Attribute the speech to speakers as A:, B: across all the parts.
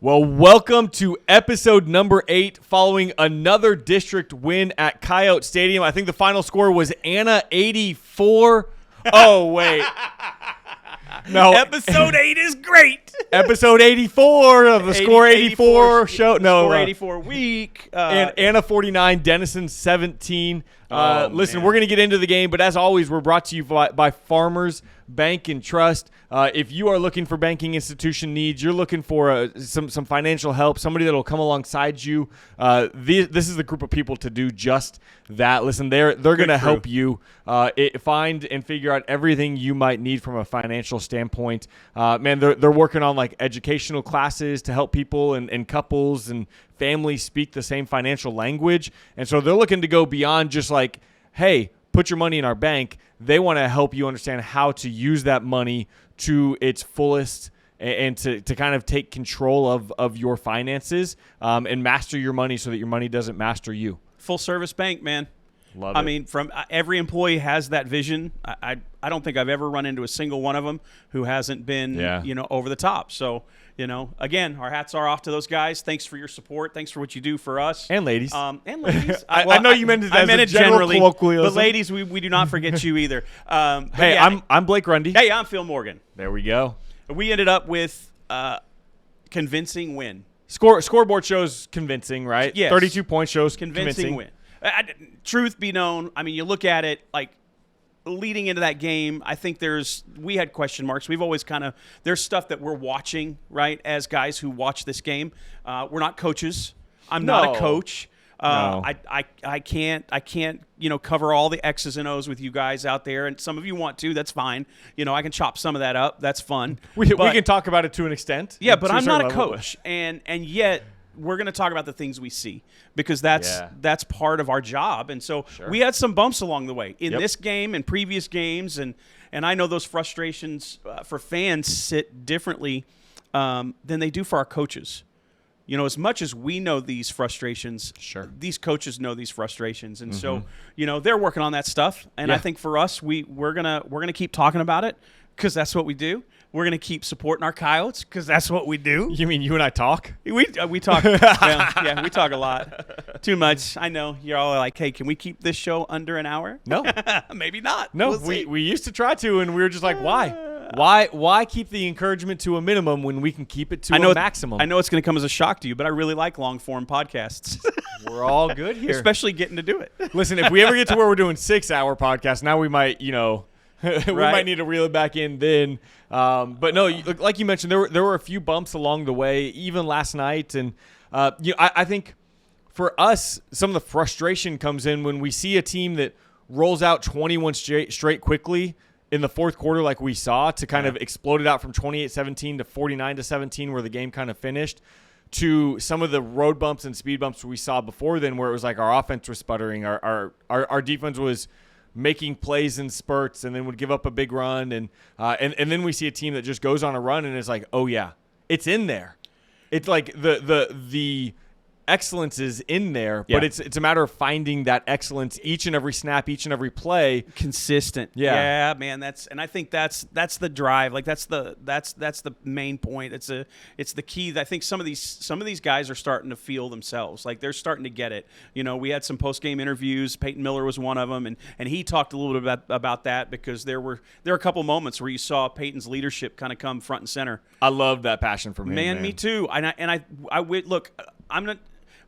A: Well, welcome to episode number 8, following another district win at Coyote Stadium. I think the final score was Anna 84. Oh, wait. No.
B: Episode 8 is great.
A: Episode 84 of the Score 84 show. No,
B: Score 84 week.
A: And Anna 49, Denison 17. Listen,
B: man.
A: we're going to get into the game, but as always, we're brought to you by Farmers Bank and Trust. If you are looking for banking institution needs, you're looking for some financial help, somebody that will come alongside you. This is the group of people to do just that. Listen, they're going to help you find and figure out everything you might need from a financial standpoint. Man, they're working on like educational classes to help people and couples and families speak the same financial language. And so they're looking to go beyond just like, hey, put your money in our bank. They want to help you understand how to use that money to its fullest and to kind of take control of your finances and master your money so that your money doesn't master you.
B: Full service bank, man.
A: Love it.
B: I mean, from every employee has that vision. I don't think I've ever run into a single one of them who hasn't been, over the top. So, again, our hats are off to those guys. Thanks for your support. Thanks for what you do for us.
A: And ladies.
B: I
A: know you meant it as a general colloquialism.
B: But ladies, we do not forget you either.
A: Hey, yeah, I'm Blake Grundy.
B: Hey, I'm Phil Morgan.
A: There we go.
B: We ended up with convincing win.
A: Scoreboard shows convincing, right?
B: Yes.
A: 32 point shows
B: convincing win. Truth be known, I mean, you look at it like leading into that game, I think we had question marks. We've always there's stuff that we're watching, right, as guys who watch this game. We're not coaches. I'm not a coach.
A: No.
B: I can't cover all the X's and O's with you guys out there, and some of you want to. That's fine. I can chop some of that up. That's fun.
A: We can talk about it to an extent.
B: Yeah, but I'm not a coach, and yet we're going to talk about the things we see because that's part of our job. And so we had some bumps along the way in this game and previous games, and I know those frustrations for fans sit differently than they do for our coaches. As much as we know these frustrations, these coaches know these frustrations, and so they're working on that stuff. And I think for us, we're gonna keep talking about it because that's what we do. We're gonna keep supporting our Coyotes because that's what we do.
A: You mean you and I talk?
B: We talk. Well, we talk a lot. Too much. I know you're all like, hey, can we keep this show under an hour?
A: No,
B: maybe not.
A: No, we used to try to, and we were just like, why? Why keep the encouragement to a minimum when we can keep it to a maximum?
B: I know it's going to come as a shock to you, but I really like long-form podcasts.
A: We're all good here.
B: Especially getting to do it.
A: Listen, if we ever get to where we're doing 6-hour podcasts, now we might, we might need to reel it back in then. But no, like you mentioned, there were a few bumps along the way, even last night. And, I think for us, some of the frustration comes in when we see a team that rolls out 21 straight quickly in the fourth quarter like we saw to kind of explode it out from 28-17 to 49-17 where the game kind of finished, to some of the road bumps and speed bumps we saw before then where it was like our offense was sputtering, our defense was making plays in spurts and then would give up a big run, and then we see a team that just goes on a run and is like, oh yeah, it's in there. It's like the excellence is in there, but it's a matter of finding that excellence each and every snap, each and every play,
B: consistent. Yeah, man. I think that's the drive. Like that's the main point. It's the key. I think some of these guys are starting to feel themselves. Like they're starting to get it. We had some post game interviews. Peyton Miller was one of them, and he talked a little bit about that because there were a couple moments where you saw Peyton's leadership kind of come front and center.
A: I love that passion from him.
B: Man, me too. I look. I'm not.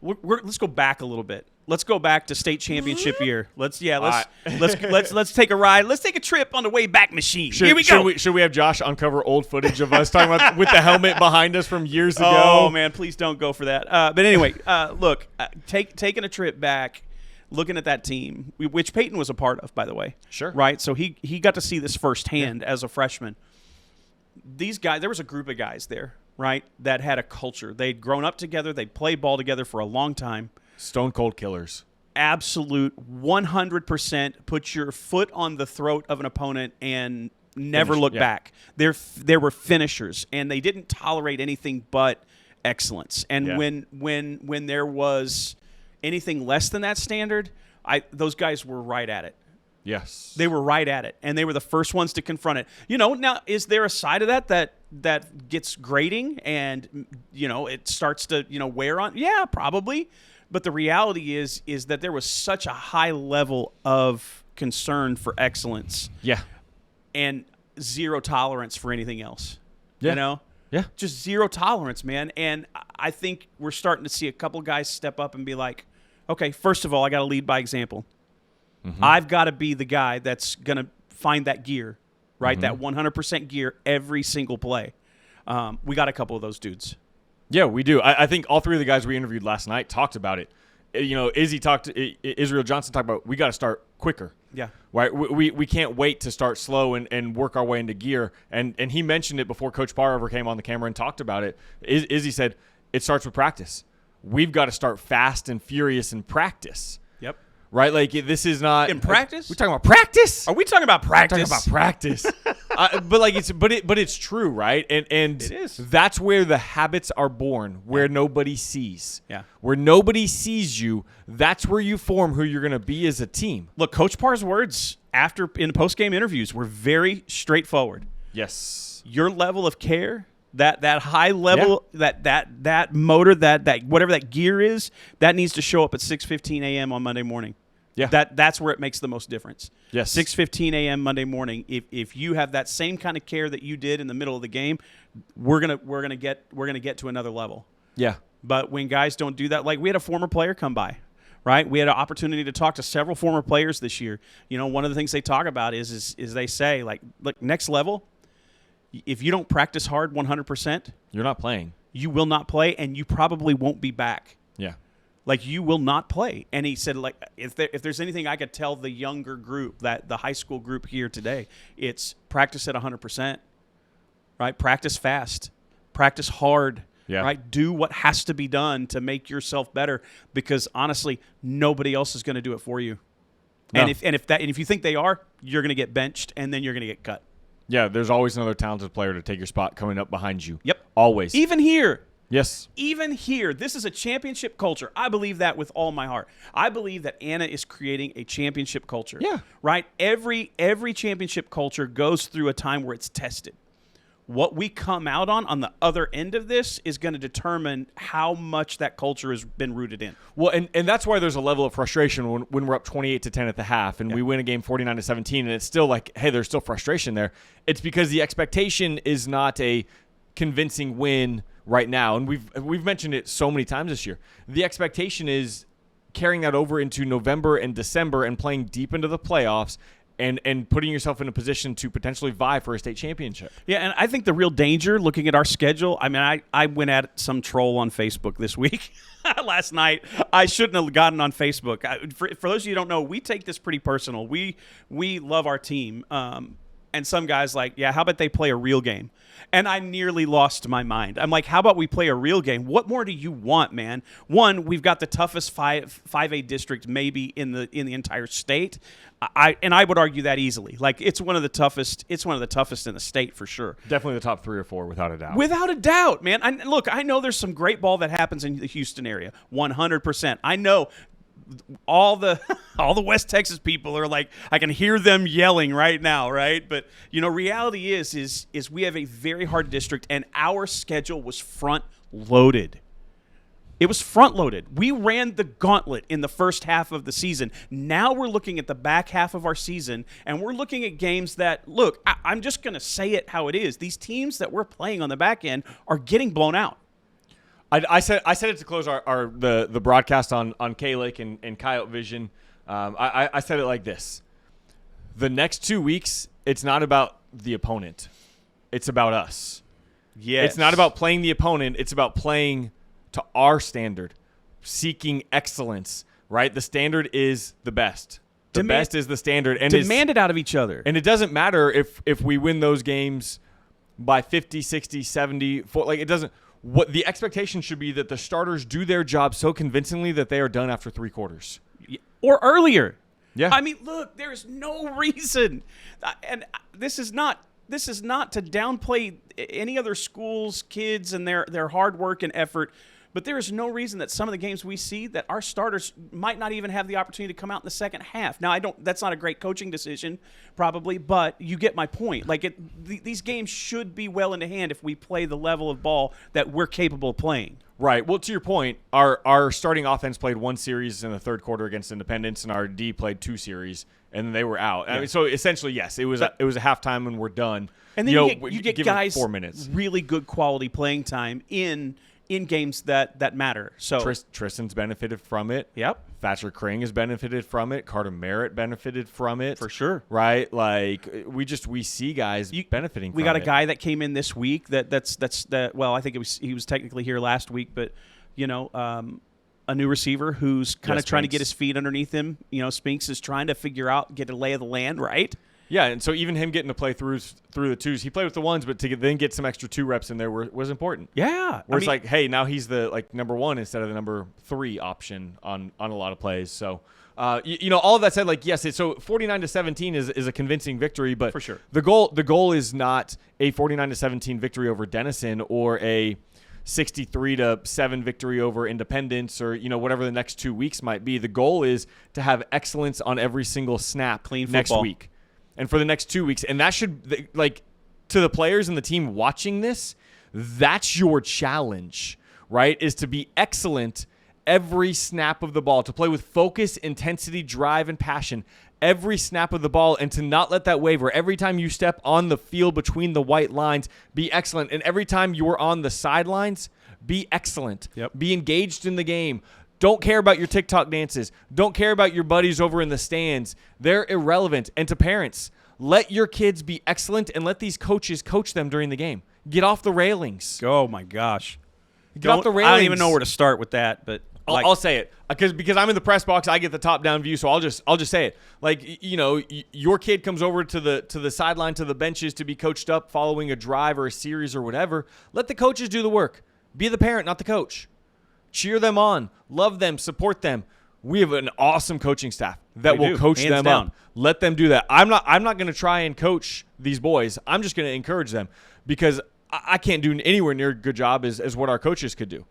B: Let's go back a little bit. Let's go back to state championship year. Let's take a ride. Let's take a trip on the way back machine. Here we go.
A: Should we have Josh uncover old footage of us talking about with the helmet behind us from years ago?
B: Oh man, please don't go for that. But anyway, look, taking a trip back, looking at that team, which Peyton was a part of, by the way.
A: Sure.
B: Right. So he got to see this firsthand as a freshman. These guys, there was a group of guys there, right, that had a culture. They'd grown up together. They'd played ball together for a long time.
A: Stone cold killers.
B: Absolute 100% put your foot on the throat of an opponent and never look back. There were finishers, and they didn't tolerate anything but excellence. And when there was anything less than that standard, those guys were right at it.
A: Yes.
B: They were right at it, and they were the first ones to confront it. Now, is there a side of that gets grating and, it starts to, wear on? Yeah, probably. But the reality is that there was such a high level of concern for excellence.
A: Yeah.
B: And zero tolerance for anything else.
A: Yeah. Yeah.
B: Just zero tolerance, man. And I think we're starting to see a couple guys step up and be like, okay, first of all, I got to lead by example. Mm-hmm. I've got to be the guy that's going to find that gear, right? Mm-hmm. That 100% gear every single play. We got a couple of those dudes.
A: Yeah, we do. I think all three of the guys we interviewed last night talked about it. Israel Johnson talked about we got to start quicker.
B: Yeah.
A: Right. We can't wait to start slow and work our way into gear. And he mentioned it before Coach Parr ever came on the camera and talked about it. Izzy said it starts with practice. We've got to start fast and furious in practice.
B: Yep.
A: Right? Like, this is not
B: in practice.
A: We're talking about practice.
B: Are we talking about practice?
A: We're talking about practice. But it's true, right? And
B: it is.
A: That's where the habits are born, where nobody sees.
B: Yeah.
A: Where nobody sees you, that's where you form who you're going to be as a team.
B: Look, Coach Parr's words in post-game interviews were very straightforward.
A: Yes.
B: Your level of care, that high level, that motor, that whatever that gear is, that needs to show up at 6:15 a.m. on Monday morning.
A: Yeah.
B: That's where it makes the most difference.
A: Yes.
B: 6:15 a.m. Monday morning. If you have that same kind of care that you did in the middle of the game, we're gonna get to another level.
A: Yeah.
B: But when guys don't do that, like we had a former player come by, right? We had an opportunity to talk to several former players this year. One of the things they talk about is they say, like, look, next level, if you don't practice hard 100%,
A: you're not playing.
B: You will not play, and you probably won't be back.
A: Yeah.
B: Like, you will not play. And he said, like, if there's anything I could tell the younger group, that the high school group here today, it's practice at 100%, right? Practice fast. Practice hard.
A: Yeah.
B: Right? Do what has to be done to make yourself better, because honestly, nobody else is going to do it for you. No. And if you think they are, you're going to get benched, and then you're going to get cut.
A: Yeah, there's always another talented player to take your spot coming up behind you.
B: Yep.
A: Always.
B: Even here.
A: Yes.
B: Even here, this is a championship culture. I believe that with all my heart. I believe that Anna is creating a championship culture.
A: Yeah.
B: Right? Every championship culture goes through a time where it's tested. What we come out on the other end of this is going to determine how much that culture has been rooted in.
A: Well, and that's why there's a level of frustration when we're up 28-10 at the half and we win a game 49-17, and it's still like, hey, there's still frustration there. It's because the expectation is not a convincing win right now, and we've mentioned it so many times this year. The expectation is carrying that over into November and December and playing deep into the playoffs and putting yourself in a position to potentially vie for a state championship.
B: Yeah, and I think the real danger, looking at our schedule, I mean, I went at some troll on Facebook this week. Last night, I shouldn't have gotten on Facebook. For those of you who don't know, we take this pretty personal. We love our team. And some guys like, yeah, how about they play a real game? And I nearly lost my mind. I'm like, how about we play a real game? What more do you want, man? One, we've got the toughest 5A district maybe in the entire state. I would argue that easily. Like, it's one of the toughest in the state for sure.
A: Definitely the top 3 or 4 without a doubt.
B: Without a doubt, man. I know there's some great ball that happens in the Houston area. 100%. I know all the West Texas people are like, I can hear them yelling right now, right? But reality is we have a very hard district, and our schedule was front loaded. It was front loaded. We ran the gauntlet in the first half of the season. Now we're looking at the back half of our season, and we're looking at games that, look, I'm just going to say it how it is. These teams that we're playing on the back end are getting blown out.
A: I said it to close the broadcast on K-Lake and Coyote Vision. I said it like this. The next 2 weeks, it's not about the opponent. It's about us.
B: Yes.
A: It's not about playing the opponent. It's about playing to our standard, seeking excellence, right? The standard is the best. The best is the standard. And
B: demand it out of each other.
A: And it doesn't matter if we win those games by 50, 60, 70. Like, it doesn't. What the expectation should be that the starters do their job so convincingly that they are done after 3 quarters.
B: Or earlier.
A: Yeah.
B: I mean, look, there's no reason. And this is not to downplay any other school's kids and their hard work and effort. But there is no reason that some of the games we see that our starters might not even have the opportunity to come out in the second half. Now, that's not a great coaching decision, probably, but you get my point. Like, these games should be well in hand if we play the level of ball that we're capable of playing.
A: Right. Well, to your point, our starting offense played one series in the third quarter against Independence, and our D played 2 series, and then they were out. Yeah. I mean, so essentially, yes, it was a halftime, and we're done.
B: And then you get guys
A: 4 minutes,
B: really good quality playing time in games that matter. So
A: Tristan's benefited from it.
B: Yep.
A: Thatcher Kring has benefited from it. Carter Merritt benefited from it.
B: For sure.
A: Right? Like, we see guys benefiting from it.
B: We got a guy that came in this week well, I think he was technically here last week, but, a new receiver who's kind of trying to get his feet underneath him. Spinks is trying to figure out, get a lay of the land, right?
A: Yeah, and so even him getting to play through the 2s, he played with the 1s, but to then get some extra 2 reps in there was important.
B: Yeah.
A: Where it's like, hey, now he's the number 1 instead of the number 3 option on a lot of plays. So, all of that said, like, yes, so 49-17 is a convincing victory, but
B: for sure,
A: the goal is not a 49-17 victory over Denison or a 63-7 victory over Independence or whatever the next 2 weeks might be. The goal is to have excellence on every single snap next week. And for the next 2 weeks. And that should, like, to the players and the team watching this, that's your challenge, right? Is to be excellent every snap of the ball, to play with focus, intensity, drive, and passion every snap of the ball, and to not let that waver. Every time you step on the field between the white lines, be excellent. And every time you're on the sidelines, be excellent.
B: Yep.
A: Be engaged in the game. Don't care about your TikTok dances. Don't care about your buddies over in the stands. They're irrelevant. And to parents, let your kids be excellent and let these coaches coach them during the game. Get off the railings.
B: Oh, my gosh.
A: Get off the railings.
B: I don't even know where to start with that, but
A: I'll say it because I'm in the press box. I get the top-down view, so I'll just say it. Like, your kid comes over to the sideline, to the benches to be coached up following a drive or a series or whatever. Let the coaches do the work. Be the parent, not the coach. Cheer them on, love them, support them. We have an awesome coaching staff that will coach them up. Let them do that. I'm not going to try and coach these boys. I'm just going to encourage them because I can't do anywhere near a good job as what our coaches could do.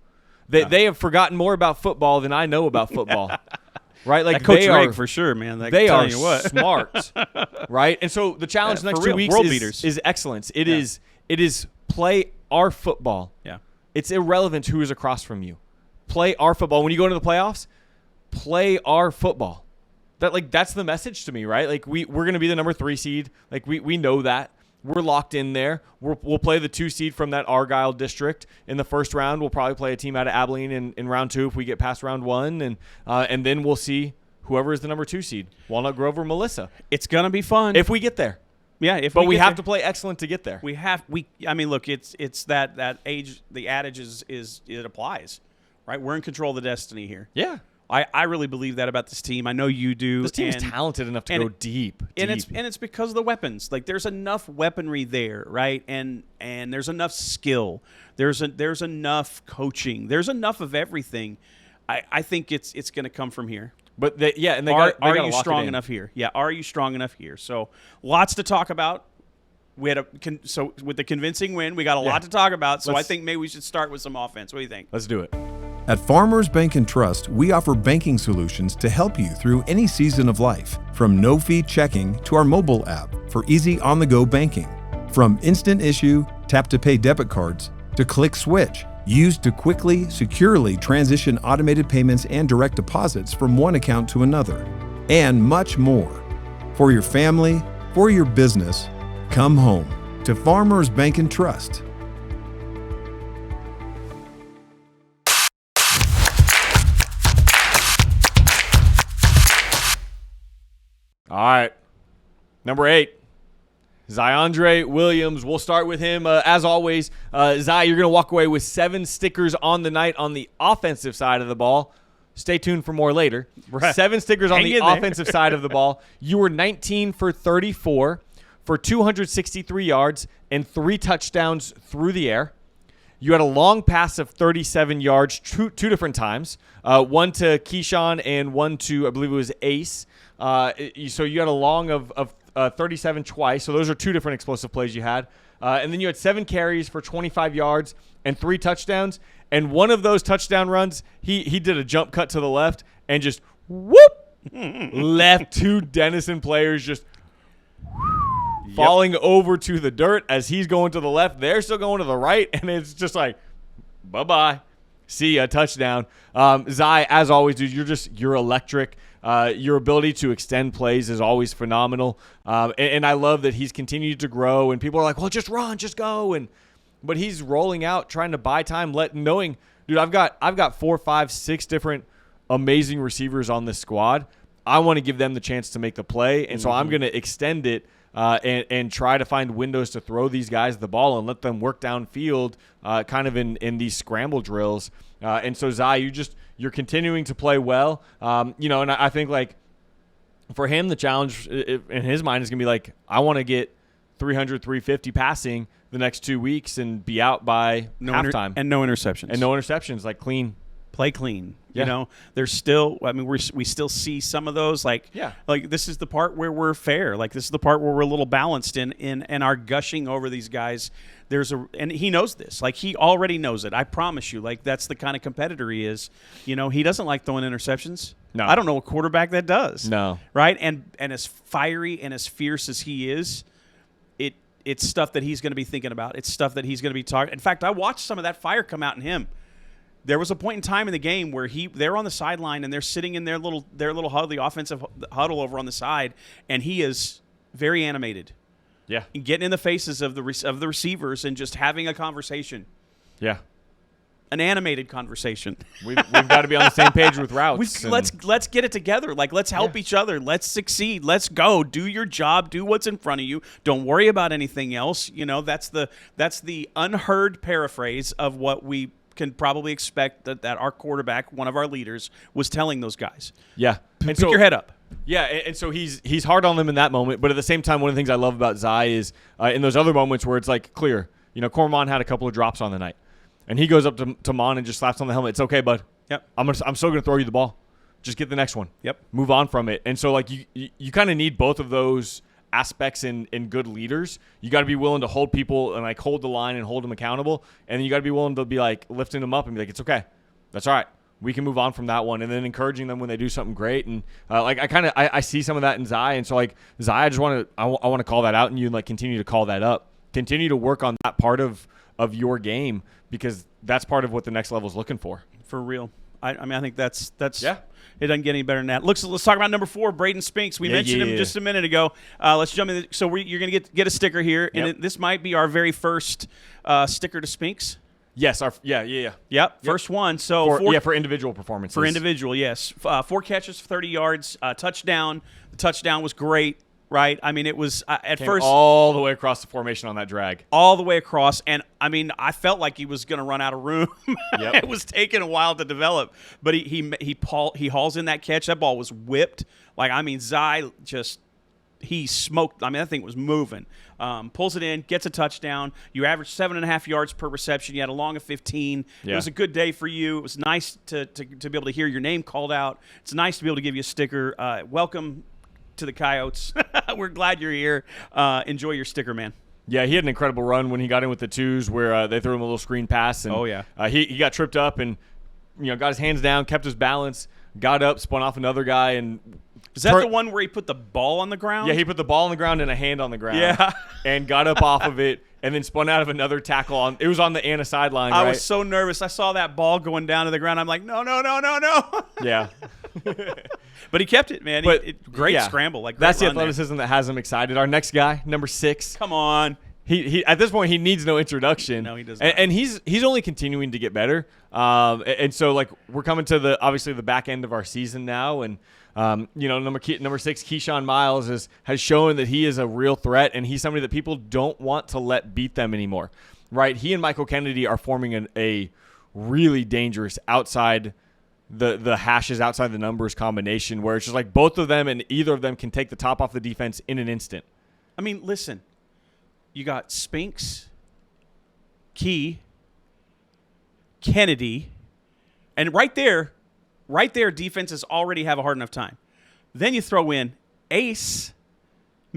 A: They have forgotten more about football than I know about football. Right? Like,
B: that Coach Rigg, for sure, man.
A: They are smart. Right? And so the challenge the next 2 weeks is excellence. It is play our football.
B: Yeah.
A: It's irrelevant who is across from you. Play our football. When you go into the playoffs, play our football. That's the message to me, right? Like, we're going to be the number 3 seed. Like, we know that. We're locked in there. We'll play the 2 seed from that Argyle district in the first round. We'll probably play a team out of Abilene in round 2 if we get past round 1, and then we'll see whoever is the number 2 seed, Walnut Grove or Melissa.
B: It's gonna be fun
A: if we get there.
B: Yeah,
A: but we have to play excellent to get there.
B: I mean, look, it's that age. The adage is it applies, right? We're in control of the destiny here.
A: Yeah.
B: I really believe that about this team. I know you do.
A: This team is talented enough to go deep.
B: And it's because of the weapons. Like, there's enough weaponry there, right? And there's enough skill. There's enough coaching. There's enough of everything. I think it's going to come from here.
A: But they
B: are you strong enough here? Yeah, are you strong enough here? So lots to talk about. We had so with the convincing win, we got a lot to talk about. So I think maybe we should start with some offense. What do you think?
A: Let's do it.
C: At Farmers Bank and Trust, we offer banking solutions to help you through any season of life. From no-fee checking to our mobile app for easy on-the-go banking. From instant issue, tap-to-pay debit cards to Click Switch, used to quickly, securely transition automated payments and direct deposits from one account to another. And much more. For your family, for your business, come home to Farmers Bank and Trust.
A: All right. Number 8, Zyondre Williams. We'll start with him. As always, Zy, you're going to walk away with 7 stickers on the night on the offensive side of the ball. Stay tuned for more later.
B: Right.
A: 7 stickers on the offensive side of the ball. You were 19 for 34 for 263 yards and 3 touchdowns through the air. You had a long pass of 37 yards two different times, one to Keyshawn and one to, I believe it was Ace. So you had a long of 37 twice. So those are 2 different explosive plays you had. And then you had 7 carries for 25 yards and 3 touchdowns. And one of those touchdown runs, he did a jump cut to the left and just whoop, left 2 Denison players just falling over to the dirt as he's going to the left. They're still going to the right, and it's just like, bye-bye. See ya, touchdown. Zai, as always, dude, you're electric. Your ability to extend plays is always phenomenal. And I love that he's continued to grow, and people are like, well, just run, just go. But he's rolling out, trying to buy time, knowing, dude, I've got 4, 5, 6 different amazing receivers on this squad. I want to give them the chance to make the play, and so I'm going to extend it and try to find windows to throw these guys the ball and let them work downfield, kind of in these scramble drills. And so Zai, you're continuing to play well, and I think like for him the challenge in his mind is going to be like, I want to get 300, 350 passing the next 2 weeks and be out by halftime.
B: And no interceptions.
A: Like clean.
B: Play clean.
A: Yeah.
B: There's still, we still see some of those. Like this is the part where we're fair. Like this is the part where we're a little balanced in our gushing over these guys. And he knows this. Like he already knows it. I promise you. Like that's the kind of competitor he is. He doesn't like throwing interceptions.
A: No.
B: I don't know a quarterback that does.
A: No.
B: Right? And as fiery and as fierce as he is, it's stuff that he's going to be thinking about. It's stuff that he's going to be talking. In fact, I watched some of that fire come out in him. There was a point in time in the game where they're on the sideline and they're sitting in their little huddle, the offensive huddle over on the side, and he is very animated.
A: Yeah,
B: and getting in the faces of the receivers and just having a conversation.
A: Yeah,
B: an animated conversation.
A: We've got to be on the same page with routes.
B: Let's get it together. Like let's help each other. Let's succeed. Let's go. Do your job. Do what's in front of you. Don't worry about anything else. That's the unheard paraphrase of what we can probably expect that our quarterback, one of our leaders, was telling those guys.
A: Yeah.
B: Pick your head up.
A: Yeah, and so he's hard on them in that moment, but at the same time, one of the things I love about Zai is in those other moments where it's like clear. Cormon had a couple of drops on the night, and he goes up to Mon and just slaps on the helmet. It's okay, bud.
B: Yep.
A: I'm still going to throw you the ball. Just get the next one.
B: Yep.
A: Move on from it. And so like you kind of need both of those aspects in good leaders. You got to be willing to hold people and like hold the line and hold them accountable, and then you got to be willing to be like lifting them up and be like, it's okay, that's all right, we can move on from that one, and then encouraging them when they do something great. And I see some of that in Zai, and so like Zai, I want to call that out in you and like continue to call that up, continue to work on that part of your game, because that's part of what the next level is looking for
B: real. I think that's
A: yeah.
B: It doesn't get any better than that. Let's talk about number 4, Braden Spinks. We mentioned him just a minute ago. Let's jump in. So you're going to get a sticker here, and this might be our very first sticker to Spinks.
A: Yes.
B: Yep. First one. So
A: for individual performances.
B: For individual, yes. 4 catches, 30 yards, touchdown. The touchdown was great. Right? I mean, it was at first
A: all the way across the formation on that drag.
B: All the way across. And, I mean, I felt like he was going to run out of room.
A: Yep.
B: It was taking a while to develop. But he hauls in that catch. That ball was whipped. Like, I mean, Zai he smoked. I mean, that thing was moving. Pulls it in, gets a touchdown. You averaged 7.5 yards per reception. You had a long of 15. Yeah. It was a good day for you. It was nice to be able to hear your name called out. It's nice to be able to give you a sticker. Welcome to the Coyotes. We're glad you're here. Enjoy your sticker, man.
A: Yeah, he had an incredible run when he got in with the twos where they threw him a little screen pass. And, he got tripped up and got his hands down, kept his balance, got up, spun off another guy. And
B: is that the one where he put the ball on the ground?
A: Yeah, he put the ball on the ground and a hand on the ground.
B: Yeah.
A: And got up off of it and then spun out of another tackle. It was on the Anna sideline, right?
B: I was so nervous. I saw that ball going down to the ground. I'm like, no.
A: Yeah.
B: But he kept it, man. Great scramble. Like
A: that's the athleticism that has him excited. Our next guy, number 6.
B: Come on.
A: He at this point he needs no introduction.
B: No, he does not.
A: And he's only continuing to get better. And so like we're coming to the back end of our season now, and number 6, Keyshawn Miles has shown that he is a real threat, and he's somebody that people don't want to let beat them anymore, right? He and Michael Kennedy are forming a really dangerous outside the hashes, outside the numbers combination, where it's just like both of them and either of them can take the top off the defense in an instant.
B: I mean, listen, you got Spinks, Key, Kennedy, and right there, defenses already have a hard enough time. Then you throw in Ace,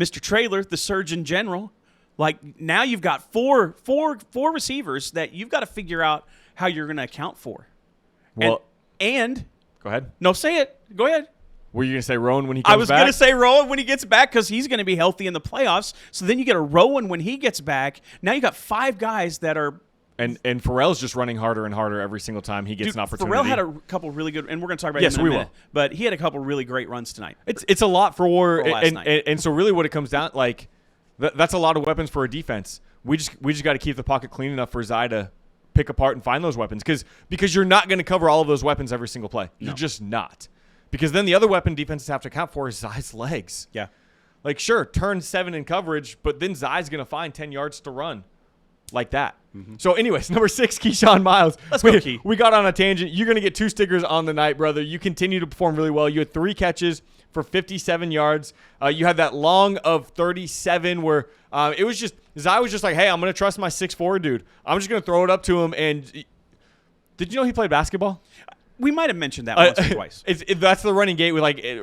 B: Mr. Trailer, the Surgeon General. Like, now you've got four receivers that you've got to figure out how you're going to account for.
A: Well,
B: and
A: go ahead.
B: No, say it. Go ahead.
A: Were you going to say Rowan when he comes back?
B: I was going to say Rowan when he gets back because he's going to be healthy in the playoffs. So then you get a Rowan when he gets back. Now you got 5 guys that are –
A: And Pharrell's just running harder and harder every single time he gets an opportunity.
B: Pharrell had a couple really good – and we're going to talk about him in a minute.
A: Will.
B: But he had a couple really great runs tonight.
A: It's a lot for
B: last night.
A: And so really what it comes down – like that's a lot of weapons for a defense. We just got to keep the pocket clean enough for Zai to pick apart and find those weapons because you're not going to cover all of those weapons every single play. You're just not. Because then the other weapon defenses have to account for is Zai's legs.
B: Yeah.
A: Like, sure, turn 7 in coverage, but then Zai's going to find 10 yards to run like that. Mm-hmm. So, anyways, number 6, Keyshawn Miles.
B: Let's go, Key.
A: We got on a tangent. You're going to get 2 stickers on the night, brother. You continue to perform really well. You had 3 catches for 57 yards. You had that long of 37 where it was just – Zai was just like, hey, I'm going to trust my 6'4" dude. I'm just going to throw it up to him. And did you know he played basketball?
B: We might have mentioned that once or twice.
A: That's the running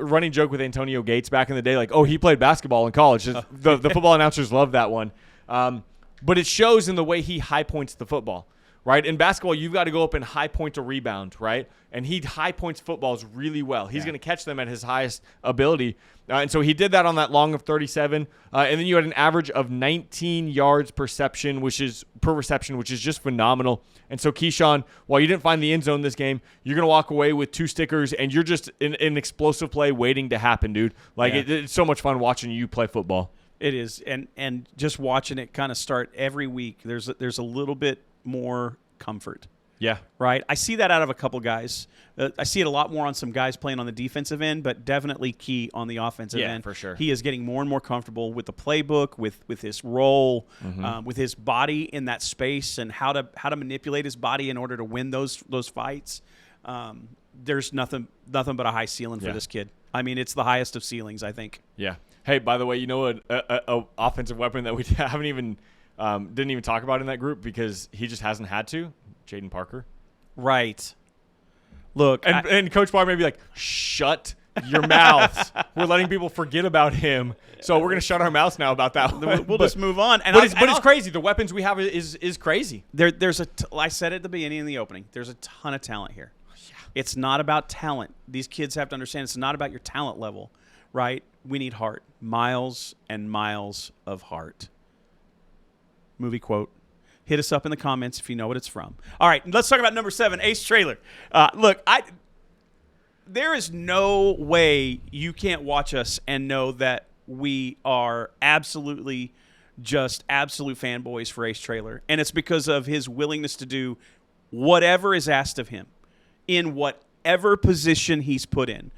A: running joke with Antonio Gates back in the day. Like, oh, he played basketball in college. The football announcers love that one. But it shows in the way he high points the football, right? In basketball, you've got to go up and high point a rebound, right? And he high points footballs really well. He's going to catch them at his highest ability. And so he did that on that long of 37. And then you had an average of 19 yards per reception, which is just phenomenal. And so, Keyshawn, while you didn't find the end zone this game, you're going to walk away with 2 stickers, and you're just in an explosive play waiting to happen, dude. Like, it's so much fun watching you play football.
B: It is. And just watching it kind of start every week, there's a little bit more comfort.
A: Yeah.
B: Right? I see that out of a couple guys. I see it a lot more on some guys playing on the defensive end, but definitely Key on the offensive end.
A: Yeah, for sure.
B: He is getting more and more comfortable with the playbook, with his role, with his body in that space, and how to manipulate his body in order to win those fights. There's nothing but a high ceiling for this kid. I mean, it's the highest of ceilings, I think.
A: Yeah. Hey, by the way, you know a offensive weapon that we didn't even talk about in that group because he just hasn't had to? Jaden Parker.
B: Right. Look.
A: And Coach Barr may be like, shut your mouths. We're letting people forget about him. So we're going to shut our mouths now about that one.
B: We'll just move on.
A: But it's crazy. The weapons we have is crazy.
B: I said at the beginning in the opening, there's a ton of talent here. Yeah. It's not about talent. These kids have to understand it's not about your talent level, right? We need heart. Miles and miles of heart. Movie quote. Hit us up in the comments if you know what it's from. All right, let's talk about number 7, Ace Trailer. Look, there is no way you can't watch us and know that we are absolute fanboys for Ace Trailer. And it's because of his willingness to do whatever is asked of him in whatever position he's put in.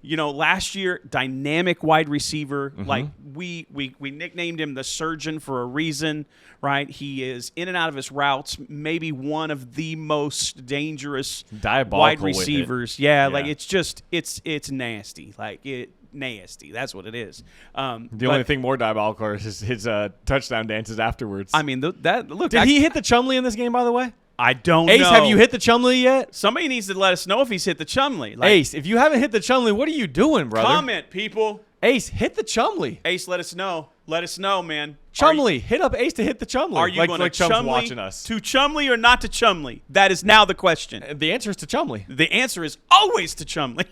B: You know, last year, dynamic wide receiver. Mm-hmm. Like we nicknamed him the surgeon for a reason, right? He is in and out of his routes, maybe one of the most dangerous wide receivers. Yeah, like it's nasty. Like nasty. That's what it is.
A: The only thing more diabolical is his touchdown dances afterwards.
B: I mean, look.
A: Did he hit the Chumley in this game, by the way?
B: I don't
A: know.
B: Ace,
A: have you hit the Chumley yet?
B: Somebody needs to let us know if he's hit the Chumley.
A: Ace, if you haven't hit the Chumley, what are you doing, brother?
B: Comment, people.
A: Ace, hit the Chumley.
B: Ace, let us know. Let us know, man.
A: Chumley, hit up Ace to hit the Chumley.
B: Are you going to
A: Chumley watching us?
B: To Chumley or not to Chumley? That is now the question.
A: The answer is to Chumley.
B: The answer is always to Chumley.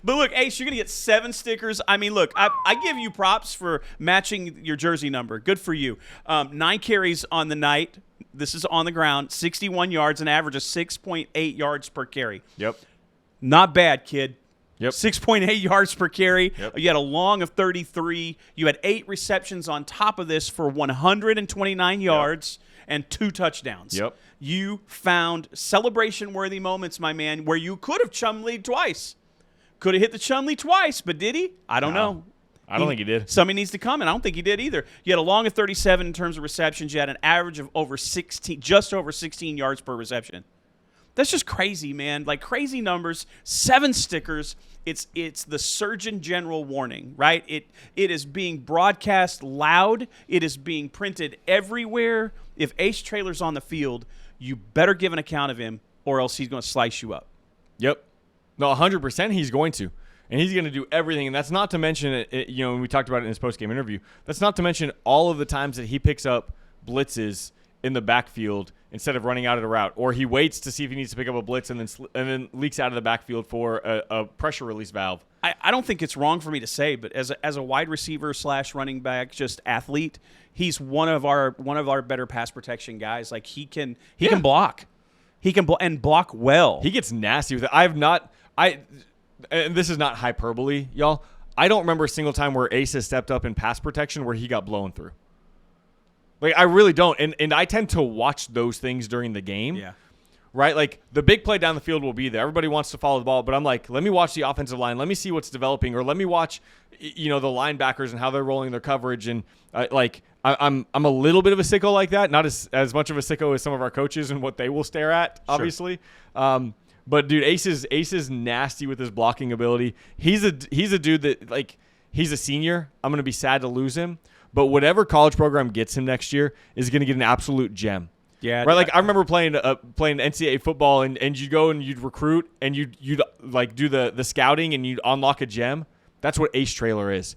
B: But look, Ace, you're going to get 7 stickers. I mean, look, I give you props for matching your jersey number. Good for you. 9 carries on the night. This is on the ground, 61 yards, an average of 6.8 yards per carry.
A: Yep.
B: Not bad, kid.
A: Yep.
B: 6.8 yards per carry.
A: Yep.
B: You had a long of 33. You had 8 receptions on top of this for 129 yards and 2 touchdowns.
A: Yep.
B: You found celebration-worthy moments, my man, where you could have Chumleyed twice. Could have hit the Chumley twice, but did he? I don't know.
A: I don't think he did.
B: Somebody needs to comment. I don't think he did either. You had a long of 37 in terms of receptions. You had an average of just over 16 yards per reception. That's just crazy, man. Like crazy numbers. 7 stickers. It's the Surgeon General warning, right? It is being broadcast loud. It is being printed everywhere. If Ace Trailer's on the field, you better give an account of him, or else he's going to slice you up.
A: Yep. No, 100% he's going to. And he's going to do everything. And that's not to mention, when we talked about it in his post-game interview, that's not to mention all of the times that he picks up blitzes in the backfield instead of running out of the route. Or he waits to see if he needs to pick up a blitz and then leaks out of the backfield for a pressure release valve.
B: I don't think it's wrong for me to say, but as a wide receiver / running back, just athlete, he's one of our better pass protection guys. Like he can block. He can block well.
A: He gets nasty with it. And this is not hyperbole, y'all. I don't remember a single time where Ace has stepped up in pass protection where he got blown through. Like, I really don't. And I tend to watch those things during the game.
B: Yeah.
A: Right? Like, the big play down the field will be there. Everybody wants to follow the ball. But I'm like, let me watch the offensive line. Let me see what's developing. Or let me watch, the linebackers and how they're rolling their coverage. And, I'm a little bit of a sicko like that. Not as much of a sicko as some of our coaches and what they will stare at, obviously. Sure. But dude, Ace is nasty with his blocking ability. He's a dude that, like, he's a senior. I'm gonna be sad to lose him. But whatever college program gets him next year is gonna get an absolute gem.
B: Yeah.
A: Right. Like I remember playing NCAA football and you'd go and you'd recruit and you'd like do the scouting and you'd unlock a gem. That's what Ace Trailer is.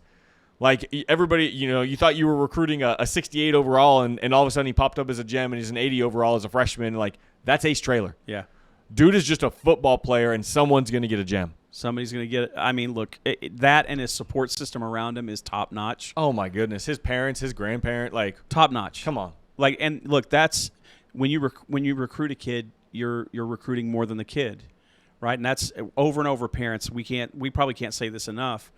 A: Like everybody, you thought you were recruiting a 68 overall and all of a sudden he popped up as a gem and he's an 80 overall as a freshman. Like that's Ace Trailer.
B: Yeah.
A: Dude is just a football player, and someone's going to get a gem.
B: Somebody's going to get it. I mean, look, that and his support system around him is top notch.
A: Oh my goodness, his parents, his grandparent, like
B: top notch.
A: Come on,
B: like, and look, that's when you recruit a kid, you're recruiting more than the kid, right? And that's over and over. Parents, we probably can't say this enough.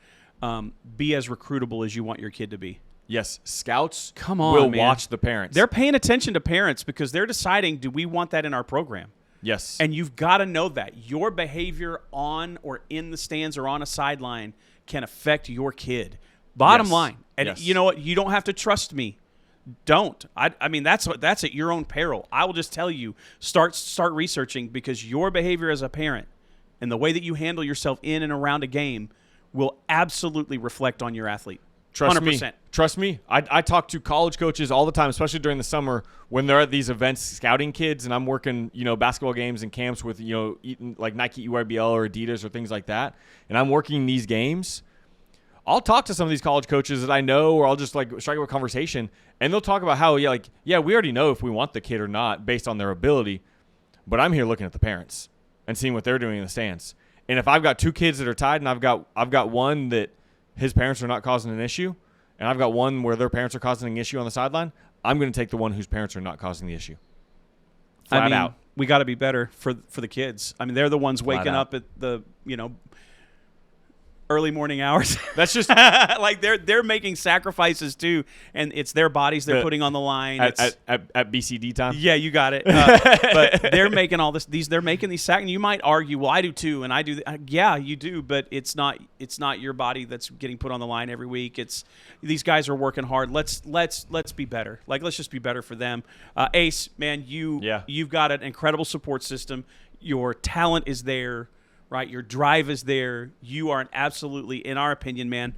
B: Be as recruitable as you want your kid to be.
A: Yes, scouts
B: will
A: watch the parents.
B: They're paying attention to parents because they're deciding, do we want that in our program?
A: Yes.
B: And you've got to know that. Your behavior on or in the stands or on a sideline can affect your kid. Bottom line. And you know what? You don't have to trust me. Don't. I mean, that's at your own peril. I will just tell you, start researching because your behavior as a parent and the way that you handle yourself in and around a game will absolutely reflect on your athlete.
A: Trust
B: 100%.
A: me. Trust me. I talk to college coaches all the time, especially during the summer when they're at these events scouting kids, and I'm working, basketball games and camps with, like Nike EYBL or Adidas or things like that, and I'm working these games. I'll talk to some of these college coaches that I know, or I'll just like strike up a conversation, and they'll talk about how, we already know if we want the kid or not based on their ability, but I'm here looking at the parents and seeing what they're doing in the stands. And if I've got two kids that are tied, and I've got one that his parents are not causing an issue, and I've got one where their parents are causing an issue on the sideline, I'm going to take the one whose parents are not causing the issue. Flat out.
B: We got to be better for the kids. I mean, they're the ones waking up at the, early morning hours.
A: That's just
B: like they're making sacrifices too, and it's their bodies they're putting on the line
A: at BCD time.
B: Yeah, you got it. But they're making all this. They're making these sacrifices. And you might argue, well, I do too, and I do. Yeah, you do, but it's not your body that's getting put on the line every week. It's these guys are working hard. Let's be better. Like let's just be better for them. Ace, man, you've got an incredible support system. Your talent is there. Right, your drive is there. You are in our opinion, man,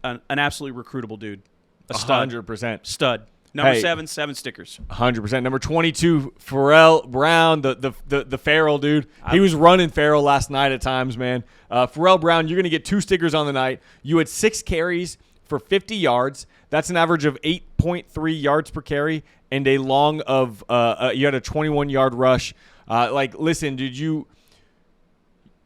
B: an absolutely recruitable dude. A stud.
A: 100%.
B: Stud. Number 7 stickers.
A: 100%. Number 22, Pharrell Brown, the Farrell dude. He was running Farrell last night at times, man. Pharrell Brown, you're going to get 2 stickers on the night. You had 6 carries for 50 yards. That's an average of 8.3 yards per carry, and a long of you had a 21-yard rush. Listen, dude,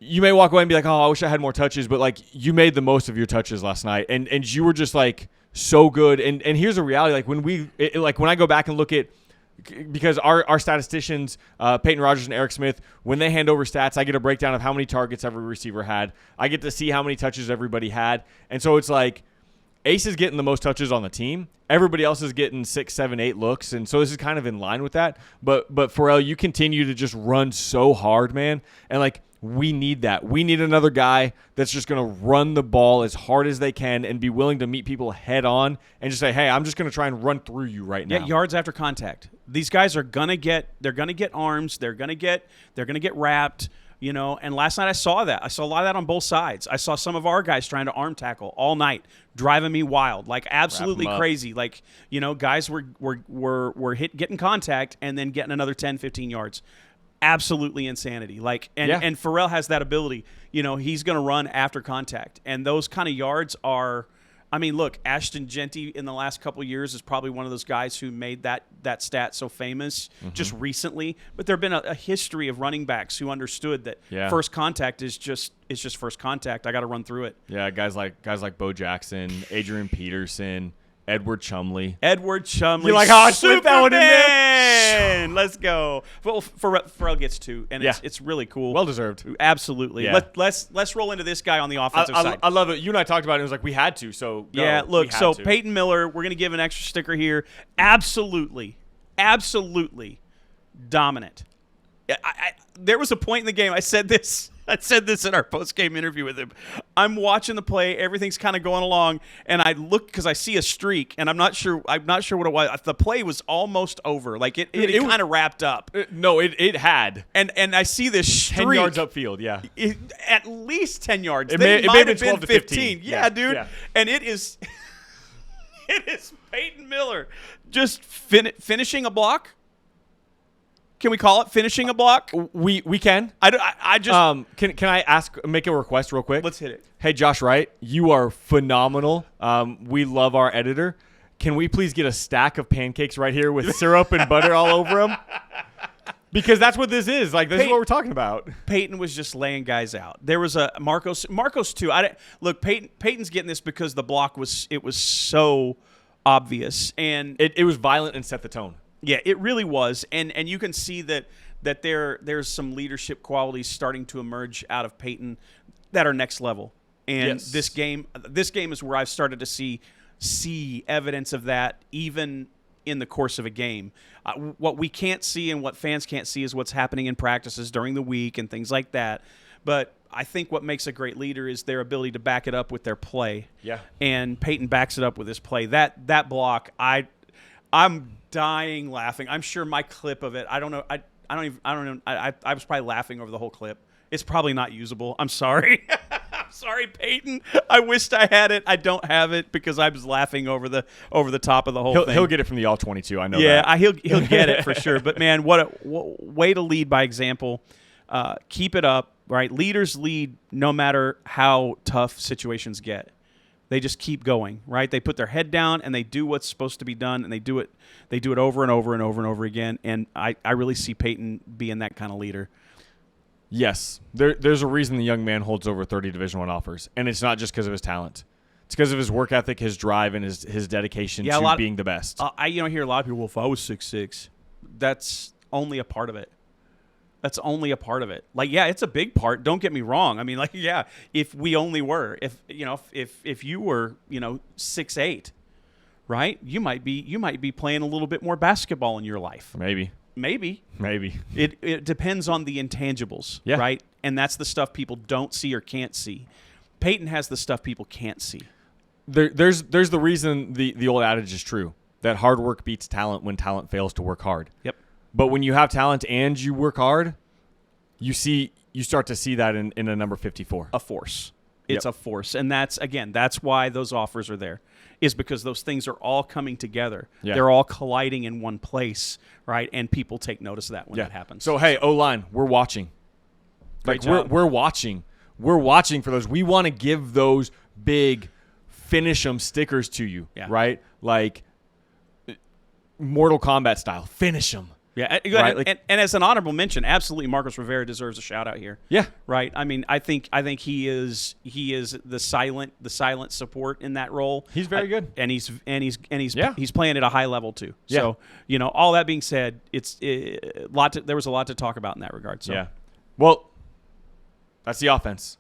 A: you may walk away and be like, oh, I wish I had more touches, but, like, you made the most of your touches last night, and you were just, like, so good. And here's a reality. Like, when I go back and look at – because our statisticians, Peyton Rogers and Eric Smith, when they hand over stats, I get a breakdown of how many targets every receiver had. I get to see how many touches everybody had. And so it's like Ace is getting the most touches on the team. Everybody else is getting 6, 7, 8 looks, and so this is kind of in line with that. But Pharrell, you continue to just run so hard, man. And, like, we need that. We need another guy that's just going to run the ball as hard as they can and be willing to meet people head on and just say, hey, I'm just going to try and run through you right now.
B: Yeah, yards after contact. These guys are going to get arms. They're going to get wrapped, and last night I saw that. I saw a lot of that on both sides. I saw some of our guys trying to arm tackle all night, driving me wild, like absolutely crazy. Like, guys were getting contact and then getting another 10, 15 yards. absolutely insanity. And Pharrell has that ability. He's going to run after contact, and those kind of yards are. I mean, look, Ashton Genty in the last couple of years is probably one of those guys who made that stat so famous just recently. But there have been a history of running backs who understood that first contact is just first contact. I got to run through it.
A: Yeah, guys like Bo Jackson, Adrian Peterson, Edward Chumley.
B: You're
A: like, I slipped that one in there.
B: Let's go. Well, Pharrell gets 2, and it's really cool.
A: Well deserved.
B: Absolutely. Yeah. Let's roll into this guy on the offensive side.
A: I love it. You and I talked about it. It was like we had to. So
B: look. So Peyton Miller, we're going to give an extra sticker here. Absolutely dominant. There was a point in the game. I said this in our post-game interview with him. I'm watching the play. Everything's kind of going along, and I look because I see a streak, and I'm not sure what it was. The play was almost over. Like it kind of wrapped up.
A: No, it had.
B: And I see this streak.
A: 10 yards upfield, yeah.
B: At least 10 yards.
A: It may have been 12 to 15.
B: Yeah, dude. Yeah. And it is Peyton Miller just finishing a block. Can we call it finishing a block?
A: We can.
B: I just
A: can I make a request real quick?
B: Let's hit it.
A: Hey, Josh Wright, you are phenomenal. We love our editor. Can we please get a stack of pancakes right here with syrup and butter all over them? Because that's what this is. Like, this is what we're talking about.
B: Peyton was just laying guys out. There was a Marcos too. Look, Peyton's getting this because the block was so obvious, and
A: it was violent and set the tone.
B: Yeah, it really was, and you can see that there's some leadership qualities starting to emerge out of Peyton that are next level. And this game is where I've started to see evidence of that, even in the course of a game. What we can't see and what fans can't see is what's happening in practices during the week and things like that. But I think what makes a great leader is their ability to back it up with their play.
A: Yeah, and
B: Peyton backs it up with his play. That block, I'm dying laughing. I'm sure my clip of it. I don't know. I don't know. I was probably laughing over the whole clip. It's probably not usable. I'm sorry. I'm sorry, Peyton. I wished I had it. I don't have it because I was laughing over the top of the whole thing.
A: He'll get it from the all 22. I know.
B: Yeah,
A: that.
B: He'll get it for sure. But man, what a way to lead by example. Keep it up. Right, leaders lead no matter how tough situations get. They just keep going, right? They put their head down and they do what's supposed to be done, and they do it over and over and over and over again. And I really see Peyton being that kind of leader.
A: Yes, there's a reason the young man holds over 30 Division I offers, and it's not just because of his talent. It's because of his work ethic, his drive, and his dedication to being the best.
B: I hear a lot of people, well, if I was 6'6", that's only a part of it. That's only a part of it. Like, yeah, it's a big part. Don't get me wrong. I mean, like, yeah, if we only were, if you were, 6'8", right? You might be playing a little bit more basketball in your life.
A: Maybe.
B: It depends on the intangibles, right? And that's the stuff people don't see or can't see. Peyton has the stuff people can't see.
A: There's the reason the old adage is true, that hard work beats talent when talent fails to work hard.
B: Yep.
A: But when you have talent and you work hard, you start to see that in a number 54.
B: A force. It's a force. And that's why those offers are there, is because those things are all coming together. Yeah. They're all colliding in one place, right? And people take notice of that when that happens.
A: So, hey, O-line, we're watching. We're watching. We're watching for those. We want to give those big finish 'em stickers to you, right? Like Mortal Kombat style. Finish 'em.
B: Yeah, right? and as an honorable mention, absolutely, Marcos Rivera deserves a shout out here.
A: Yeah,
B: right. I mean, I think he is the silent support in that role.
A: He's very good,
B: and he's playing at a high level too. Yeah. So all that being said, there was a lot to talk about in that regard. So.
A: Yeah, well, that's the offense.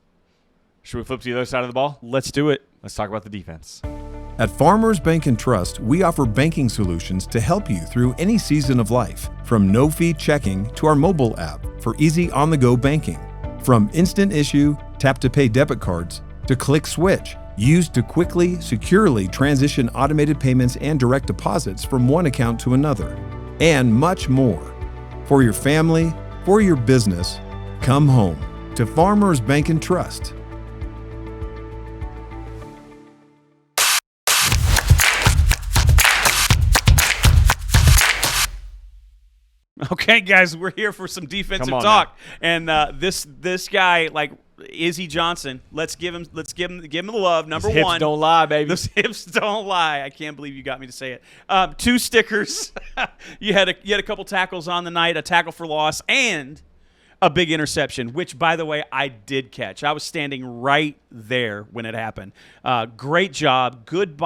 A: Should we flip to the other side of the ball?
B: Let's do it.
A: Let's talk about the defense.
C: At Farmers Bank and Trust, we offer banking solutions to help you through any season of life, from no-fee checking to our mobile app for easy on-the-go banking. From instant issue, tap-to-pay debit cards, to Click Switch, used to quickly, securely transition automated payments and direct deposits from one account to another, and much more. For your family, for your business, come home to Farmers Bank and Trust.
B: Okay, guys, we're here for some defensive talk, and this guy, like Izzy Johnson, let's give him the love. Number
A: His
B: one,
A: hips don't lie, baby.
B: Those hips don't lie. I can't believe you got me to say it. 2 stickers. you had a couple tackles on the night, a tackle for loss, and a big interception, which, by the way, I did catch. I was standing right there when it happened. Great job. Good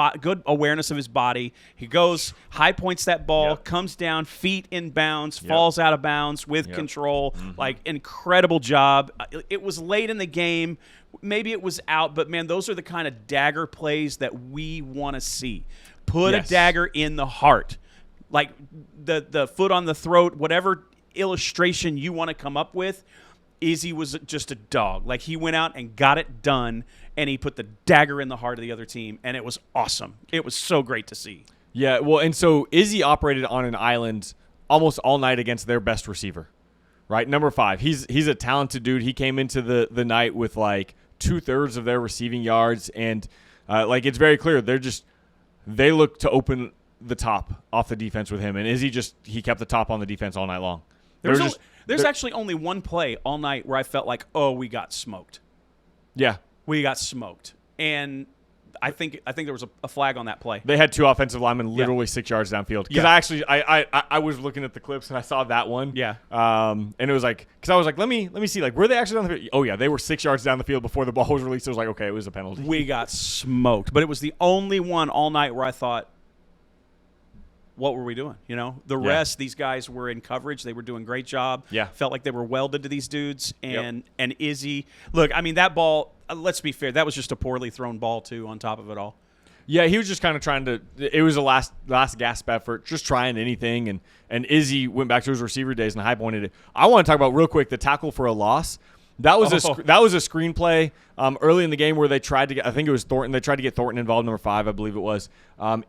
B: awareness of his body. He goes, high points that ball, comes down, feet in bounds, falls out of bounds with control. Mm-hmm. Like, incredible job. It was late in the game. Maybe it was out, but, man, those are the kind of dagger plays that we want to see. Put a dagger in the heart. Like, the foot on the throat, whatever illustration you want to come up with. Izzy was just a dog. Like, he went out and got it done, and he put the dagger in the heart of the other team, and it was awesome. It was so great to see.
A: Yeah, well, and so Izzy operated on an island almost all night against their best receiver, right? Number 5. He's a talented dude. He came into the night with like 2/3 of their receiving yards, and like, it's very clear they look to open the top off the defense with him, and Izzy he kept the top on the defense all night long.
B: There's actually only one play all night where I felt like, oh, we got smoked.
A: Yeah.
B: We got smoked. And I think there was a flag on that play.
A: They had 2 offensive linemen literally 6 yards downfield. Because I was looking at the clips and I saw that one.
B: Yeah.
A: And it was like, because I was like, let me see, like, were they actually down the field? Oh, yeah, they were 6 yards down the field before the ball was released. It was like, okay, it was a penalty.
B: We got smoked. But it was the only one all night where I thought, what were we doing? You know, the rest, these guys were in coverage. They were doing a great job.
A: Yeah.
B: Felt like they were welded to these dudes. And Izzy, look, I mean, that ball, let's be fair, that was just a poorly thrown ball, too, on top of it all.
A: Yeah, he was just kind of trying to – it was a last gasp effort, just trying anything. And Izzy went back to his receiver days and high-pointed it. I want to talk about real quick the tackle for a loss. That was a screenplay early in the game where they tried to get – I think it was Thornton. They tried to get Thornton involved, number 5, I believe it was,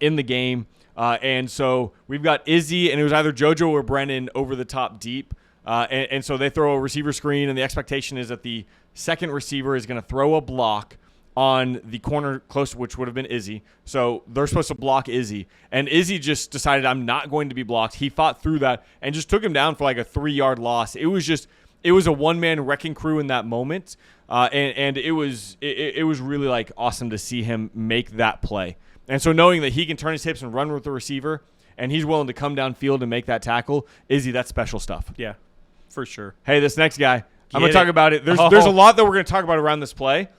A: in the game. And so we've got Izzy, and it was either JoJo or Brennan over the top deep. And so they throw a receiver screen, and the expectation is that the second receiver is going to throw a block on the corner close, which would have been Izzy. So they're supposed to block Izzy. And Izzy just decided, I'm not going to be blocked. He fought through that and just took him down for like a 3-yard loss. It was a one-man wrecking crew in that moment. And it was really like awesome to see him make that play. And so knowing that he can turn his hips and run with the receiver, and he's willing to come downfield and make that tackle, Izzy, that's special stuff.
B: Yeah, for sure.
A: Hey, this next guy, I'm going to talk about it. There's a lot that we're going to talk about around this play.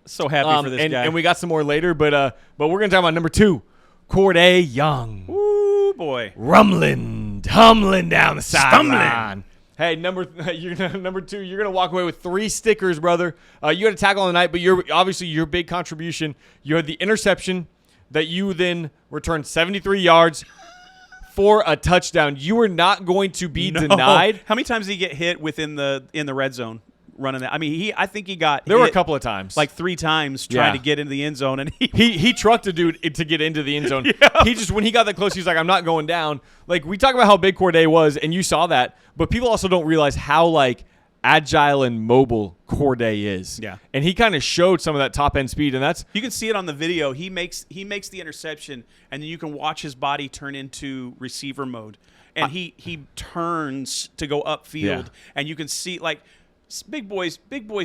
B: So happy for this guy.
A: And we got some more later, but we're going to talk about number 2, Corday Young.
B: Ooh, boy.
A: Tumbling down the sideline. Hey, number 2, you're going to walk away with 3 stickers, brother. You had a tackle on the night, but obviously your big contribution, you had the interception that you then returned 73 yards for a touchdown. You were not going to be denied.
B: How many times did he get hit in the red zone running that? I mean, I think he got
A: There were a couple of times.
B: Like 3 times trying to get into the end zone. And
A: he trucked a dude to get into the end zone. He just, when he got that close, he was like, I'm not going down. Like, we talk about how big Corday was, and you saw that, but people also don't realize how, like, agile and mobile Corday is.
B: Yeah.
A: And he kind of showed some of that top end speed, and that's
B: you can see it on the video. He makes the interception, and then you can watch his body turn into receiver mode. And he turns to go upfield, and you can see, like, big boys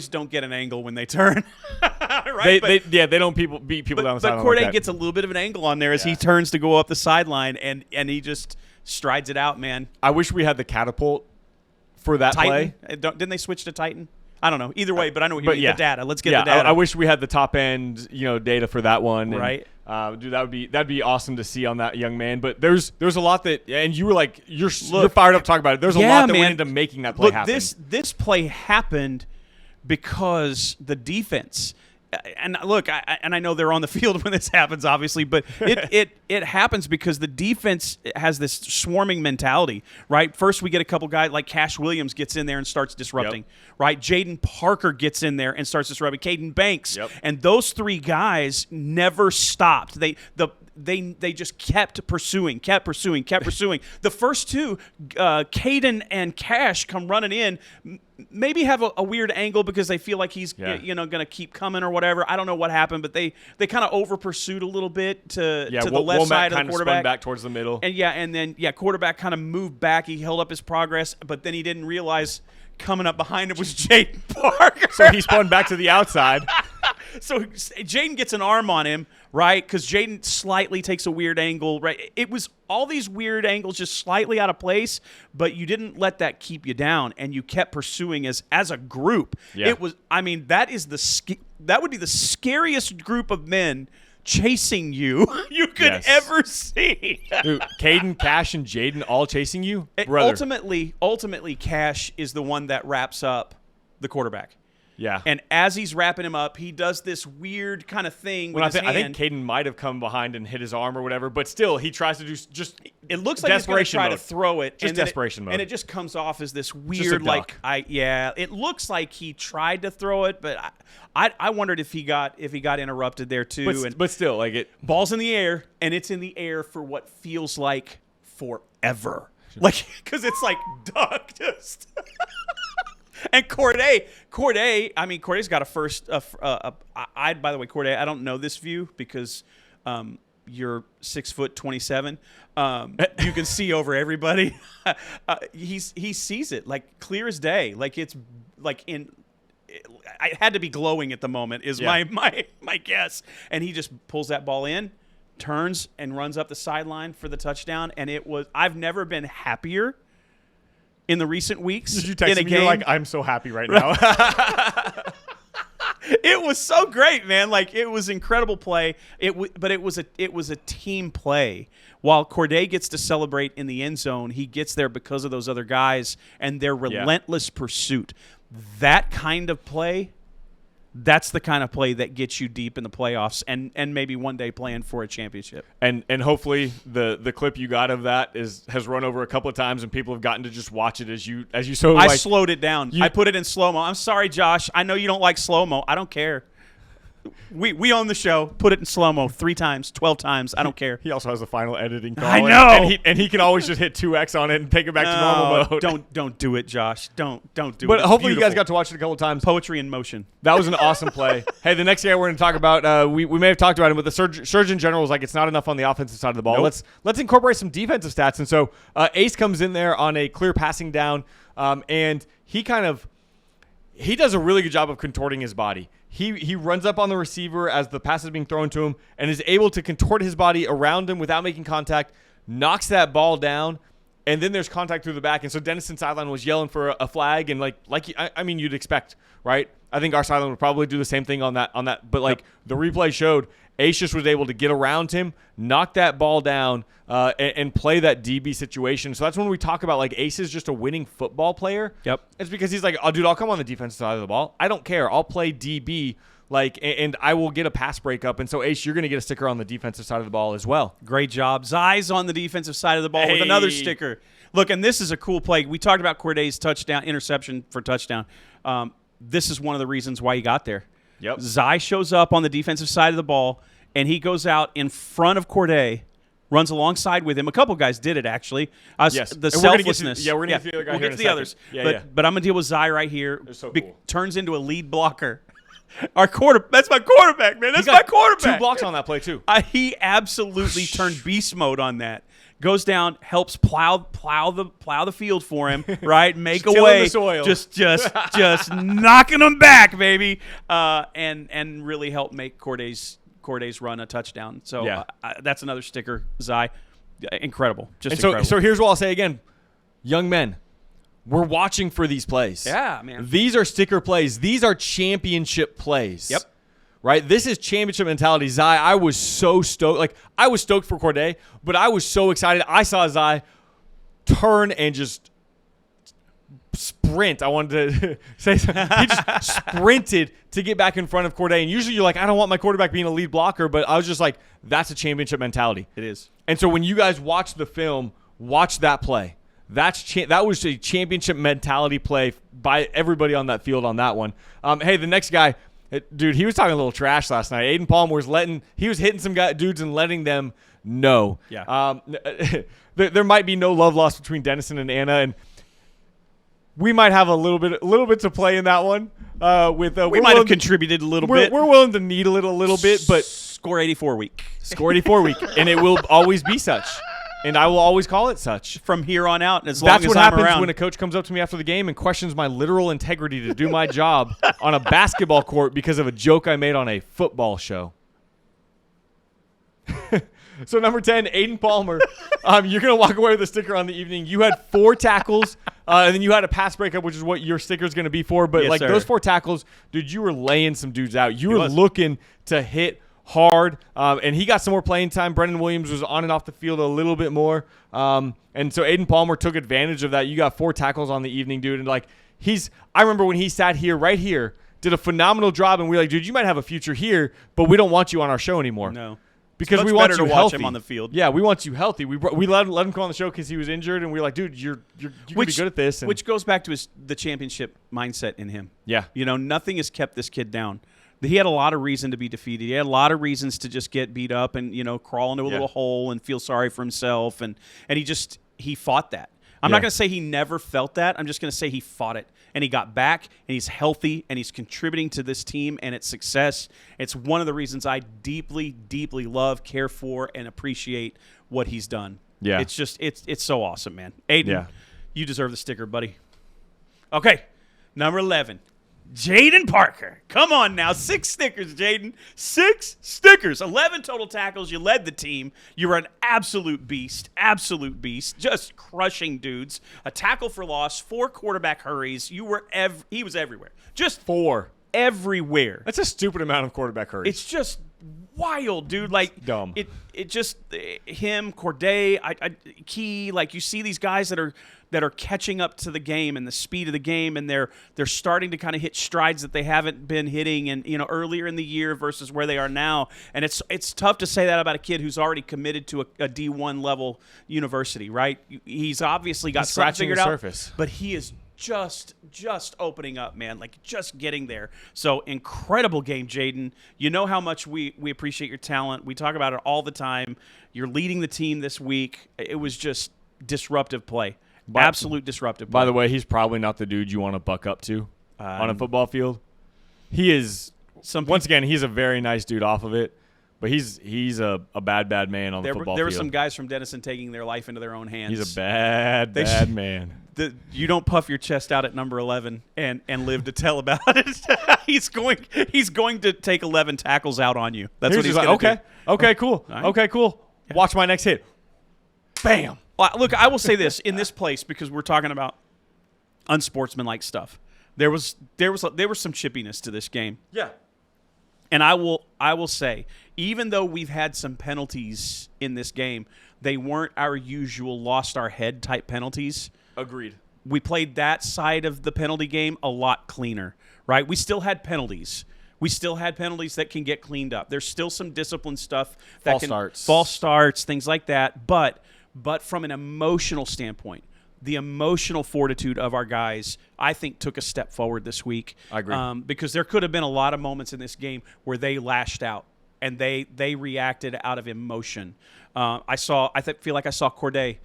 B: don't get an angle when they turn. Right?
A: They don't beat people down the sideline.
B: But Corday
A: like
B: gets a little bit of an angle on there as he turns to go up the sideline, and he just strides it out, man.
A: I wish we had the catapult for that
B: Titan?
A: play.
B: Didn't they switch to Titan? I don't know. Either way, but I know the data. Let's get the data.
A: I wish we had the top end, data for that one.
B: Right.
A: And, dude, that'd be awesome to see on that young man. But there's a lot that, and you were like, you're fired up to talk about it. There's a lot that went into making that play happen.
B: This play happened because the defense. And look, I know they're on the field when this happens, obviously, but it happens because the defense has this swarming mentality, right? First, we get a couple guys like Cash Williams gets in there and starts disrupting, right? Jaden Parker gets in there and starts disrupting. Caden Banks, and those 3 guys never stopped. they just kept pursuing. The first two, Caden and Cash come running in, maybe have a weird angle because they feel like he's going to keep coming or whatever. I don't know what happened, but they kind of over pursued a little bit to the left side of the quarterback.
A: Spun back towards the middle.
B: And then quarterback kind of moved back. He held up his progress, but then he didn't realize coming up behind him was Jaden Parker.
A: So he spun back to the outside.
B: So Jaden gets an arm on him, right? Because Jaden slightly takes a weird angle, right? It was all these weird angles just slightly out of place, but you didn't let that keep you down, and you kept pursuing as a group.
A: Yeah.
B: It was, I mean, that would be the scariest group of men chasing you could ever see.
A: Dude, Caden, Cash, and Jaden all chasing you?
B: Ultimately, Cash is the one that wraps up the quarterback.
A: Yeah.
B: And as he's wrapping him up, he does this weird kind of thing with his hand.
A: I think Caden might have come behind and hit his arm or whatever, but still, he tries to do just
B: it looks like he's going to try to throw it.
A: Just desperation mode.
B: And it just comes off as this weird, it looks like he tried to throw it, but I wondered if he got interrupted there too.
A: But still,
B: ball's in the air, and it's in the air for what feels like forever. Like, because it's like duck just. And Corday, Corday's got a first. By the way, Corday, I don't know this view because you're 6'27". You can see over everybody. He sees it like clear as day. Like it's like I had to be glowing at the moment. Is my guess. And he just pulls that ball in, turns and runs up the sideline for the touchdown. And I've never been happier. In the recent weeks,
A: did you text me? You're like, I'm so happy right now.
B: It was so great, man. Like, it was incredible play. But it was a team play. While Corday gets to celebrate in the end zone, he gets there because of those other guys and their relentless pursuit. That kind of play. That's the kind of play that gets you deep in the playoffs and maybe one day playing for a championship.
A: And hopefully the clip you got of that has run over a couple of times and people have gotten to just watch it as you so.
B: I slowed it down. I put it in slow-mo. I'm sorry, Josh. I know you don't like slow-mo. I don't care. We own the show. Put it in slow-mo 3 times, 12 times. I don't care.
A: He also has a final editing call.
B: I know.
A: And he can always just hit 2x on it and take it back to normal mode.
B: Don't do it, Josh. Don't do it.
A: But hopefully you guys got to watch it a couple of times.
B: Poetry in motion.
A: That was an awesome play. Hey, the next guy we're going to talk about, we may have talked about him, but the Surgeon General was like, it's not enough on the offensive side of the ball.
B: Nope.
A: Let's incorporate some defensive stats. And so Ace comes in there on a clear passing down, and he does a really good job of contorting his body. He runs up on the receiver as the pass is being thrown to him and is able to contort his body around him without making contact, knocks that ball down, and then there's contact through the back. And so Denison sideline was yelling for a flag, and you'd expect, right? I think our sideline would probably do the same thing on that. But the replay showed Ace just was able to get around him, knock that ball down, and play that DB situation. So that's when we talk about like Ace is just a winning football player.
B: Yep.
A: It's because he's like, oh, dude, I'll come on the defensive side of the ball. I don't care. I'll play DB, and I will get a pass breakup. And so, Ace, you're going to get a sticker on the defensive side of the ball as well.
B: Great job. Zai's on the defensive side of the ball with another sticker. Look, and this is a cool play. We talked about Corday's interception for touchdown. This is one of the reasons why he got there.
A: Yep.
B: Zai shows up on the defensive side of the ball, and he goes out in front of Corday, runs alongside with him. A couple guys did it, actually.
A: Yes.
B: The selflessness.
A: We're going to get to the other guy.
B: We'll get to the others. But I'm going to deal with Zai right here.
A: It's so cool.
B: Turns into a lead blocker. That's my quarterback, man. That's my quarterback.
A: 2 blocks on that play, too.
B: He absolutely turned beast mode on that. Goes down, helps plow the field for him, right? Make a way,
A: the soil.
B: just knocking them back, baby, and really help make Corday's run a touchdown. So that's another sticker, Zai. Incredible, incredible.
A: So here's what I'll say again, young men, we're watching for these plays.
B: Yeah, man.
A: These are sticker plays. These are championship plays.
B: Yep.
A: Right? This is championship mentality. Zai, I was so stoked. Like, I was stoked for Corday, but I was so excited. I saw Zai turn and just sprint. I wanted to say something. He just sprinted to get back in front of Corday. And usually you're like, I don't want my quarterback being a lead blocker, but I was just like, that's a championship mentality.
B: It is.
A: And so when you guys watch the film, watch that play. That was a championship mentality play by everybody on that field on that one. Hey, the next guy, Dude, he was talking a little trash last night. Aiden Palmer was hitting some dudes and letting them know.
B: Yeah.
A: There might be no love lost between Denison and Anna, and we might have a little bit to play in that one.
B: We might have contributed a little bit.
A: We're willing to needle it a little bit, but
B: score 84 week.
A: Score 84 week, and it will always be such. And I will always call it such.
B: From here on out, as long as I'm around.
A: That's what happens when a coach comes up to me after the game and questions my literal integrity to do my job on a basketball court because of a joke I made on a football show. So number 10, Aiden Palmer. You're going to walk away with a sticker on the evening. You had 4 tackles, and then you had a pass breakup, which is what your sticker is going to be for. But
B: yes, sir.
A: Those 4 tackles, dude, you were laying some dudes out. You were looking to hit hard, and he got some more playing time. Brendan Williams was on and off the field a little bit more, and so Aiden Palmer took advantage of that. You got 4 tackles on the evening, dude, and I remember when he sat here, right here, did a phenomenal job, and we were like, dude, you might have a future here, but we don't want you on our show anymore.
B: No.
A: Because we want you
B: to
A: healthy.
B: Watch him on the field.
A: Yeah, we want you healthy. We let him come on the show because he was injured, and we were like, dude, you're gonna be good at this.
B: Which goes back to the championship mindset in him.
A: Yeah,
B: nothing has kept this kid down. He had a lot of reason to be defeated. He had a lot of reasons to just get beat up and crawl into a little hole and feel sorry for himself. And he fought that. I'm not going to say he never felt that. I'm just going to say he fought it. And he got back, and he's healthy, and he's contributing to this team and its success. It's one of the reasons I deeply, deeply love, care for, and appreciate what he's done.
A: Yeah.
B: It's just it's so awesome, man. Aiden, you deserve the sticker, buddy. Okay, number 11. Jaden Parker. Come on now. 6 stickers, Jaden. 6 stickers. 11 total tackles. You led the team. You were an absolute beast. Absolute beast. Just crushing dudes. A tackle for loss. 4 quarterback hurries. He was everywhere. Just
A: 4.
B: Everywhere.
A: That's a stupid amount of quarterback hurries.
B: It's just wild, dude. It's
A: dumb.
B: It just him, Corday, Key. You see these guys that are catching up to the game and the speed of the game, and they're starting to kind of hit strides that they haven't been hitting, and earlier in the year versus where they are now. And it's tough to say that about a kid who's already committed to a D1 level university, right? He's obviously got something figured out, but he is just opening up, man, just getting there. So incredible game, Jaden. You know how much we appreciate your talent. We talk about it all the time. You're leading the team this week. It was just disruptive play. Absolute disruptive play.
A: By the way, he's probably not the dude you want to buck up to on a football field. He is, once again, he's a very nice dude off of it, but he's a bad man on the football field.
B: There were some guys from Denison taking their life into their own hands.
A: He's a bad man.
B: You don't puff your chest out at number 11 and live to tell about it. He's going to take 11 tackles out on you. That's what he's going to do.
A: Okay, cool. Right. Okay, cool. Yeah. Watch my next hit. Bam.
B: Look, I will say this in this place because we're talking about unsportsmanlike stuff. There was some chippiness to this game.
A: Yeah.
B: And I will say, even though we've had some penalties in this game, they weren't our usual lost our head type penalties.
A: Agreed.
B: We played that side of the penalty game a lot cleaner, right? We still had penalties. We still had penalties that can get cleaned up. There's still some discipline stuff false starts, things like that. But from an emotional standpoint, the emotional fortitude of our guys, I think, took a step forward this week.
A: I agree.
B: Because there could have been a lot of moments in this game where they lashed out and they reacted out of emotion. I feel like I saw Corday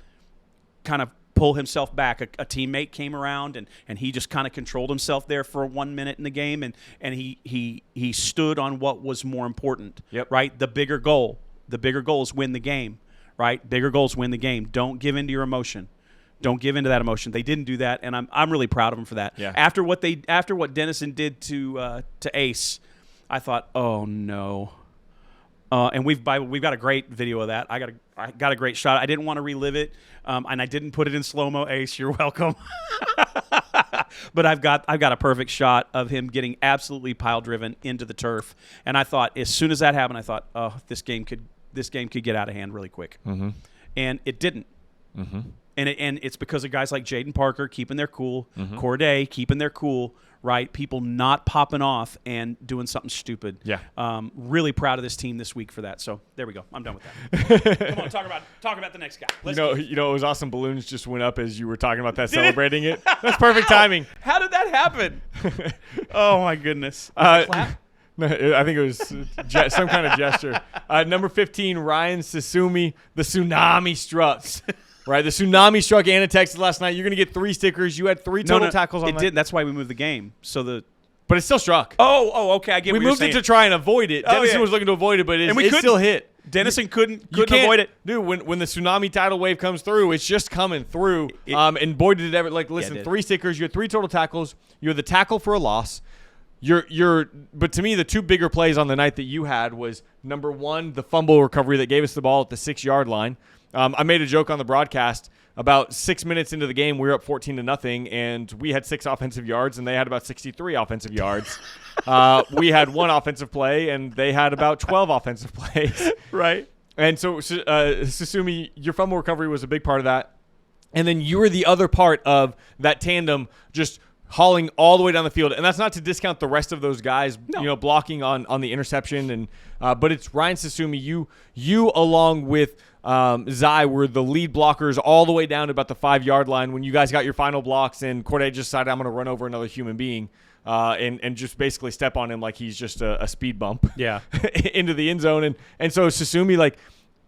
B: kind of pull himself back. A teammate came around and he just kind of controlled himself there for 1 minute in the game, and he stood on what was more important.
A: Yep.
B: Right? The bigger goal. The bigger goal is win the game. Right? Bigger goals win the game. Don't give in to your emotion. Don't give in to that emotion. They didn't do that, and I'm really proud of them for that.
A: Yeah.
B: After what Denison did to Ace, I thought, oh no. And we've got a great video of that. I got a great shot. I didn't want to relive it, and I didn't put it in slow-mo. Ace, you're welcome. But I've got a perfect shot of him getting absolutely pile driven into the turf, and I thought as soon as that happened, I thought, oh, this game could get out of hand really quick.
A: Mm-hmm.
B: And it didn't.
A: Mm-hmm.
B: And it's because of guys like Jaden Parker keeping their cool,
A: mm-hmm.
B: Corday keeping their cool, right? People not popping off and doing something stupid.
A: Yeah.
B: Really proud of this team this week for that. So there we go. I'm done with that. Come on, talk about the next guy.
A: It was awesome. Balloons just went up as you were talking about that, celebrating it. That's perfect timing.
B: How did that happen? Oh my goodness. Clap.
A: I think it was some kind of gesture. Number 15, Ryan Sasumi, the tsunami struck. Right, the tsunami struck Anna, Texas last night. You're going to get 3 stickers. You had 3 total tackles on
B: it. It didn't. That's why we moved the game.
A: But it still struck.
B: Oh, okay. I get what you're saying.
A: We moved it to try and avoid it. Denison was looking to avoid it, but it still hit.
B: Denison couldn't avoid it.
A: Dude, when the tsunami tidal wave comes through, it's just coming through. And boy, did it ever. Like, listen, 3 stickers. You had 3 total tackles. You're the tackle for a loss. But to me, the 2 bigger plays on the night that you had was, number 1, the fumble recovery that gave us the ball at the 6-yard line. I made a joke on the broadcast. About 6 minutes into the game, we were up 14-0, and we had 6 offensive yards, and they had about 63 offensive yards. We had 1 offensive play, and they had about 12 offensive plays.
B: Right.
A: And so, Sasumi, your fumble recovery was a big part of that. And then you were the other part of that tandem, just hauling all the way down the field. And that's not to discount the rest of those guys, blocking on the interception. And but it's Ryan Sasumi. You along with Zai were the lead blockers all the way down to about the 5-yard line when you guys got your final blocks and Coyote just decided, I'm going to run over another human being and just basically step on him like he's just a speed bump into the end zone. And so Sasumi, like,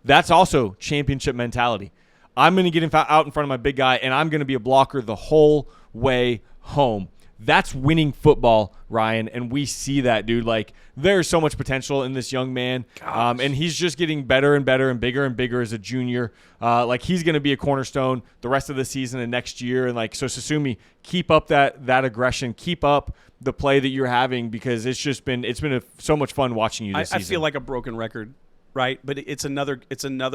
A: that's also championship mentality. I'm going to get out in front of my big guy, and I'm going to be a blocker the whole way home. That's winning football, Ryan, and we see that, dude. Like, there's so much potential in this young man, and he's just getting better and better and bigger as a junior. Like, he's going to be a cornerstone the rest of the season and next year. And, like, so Sasumi, keep up that aggression, keep up the play that you're having, because it's been so much fun watching you this season.
B: I feel like a broken record, right? But it's another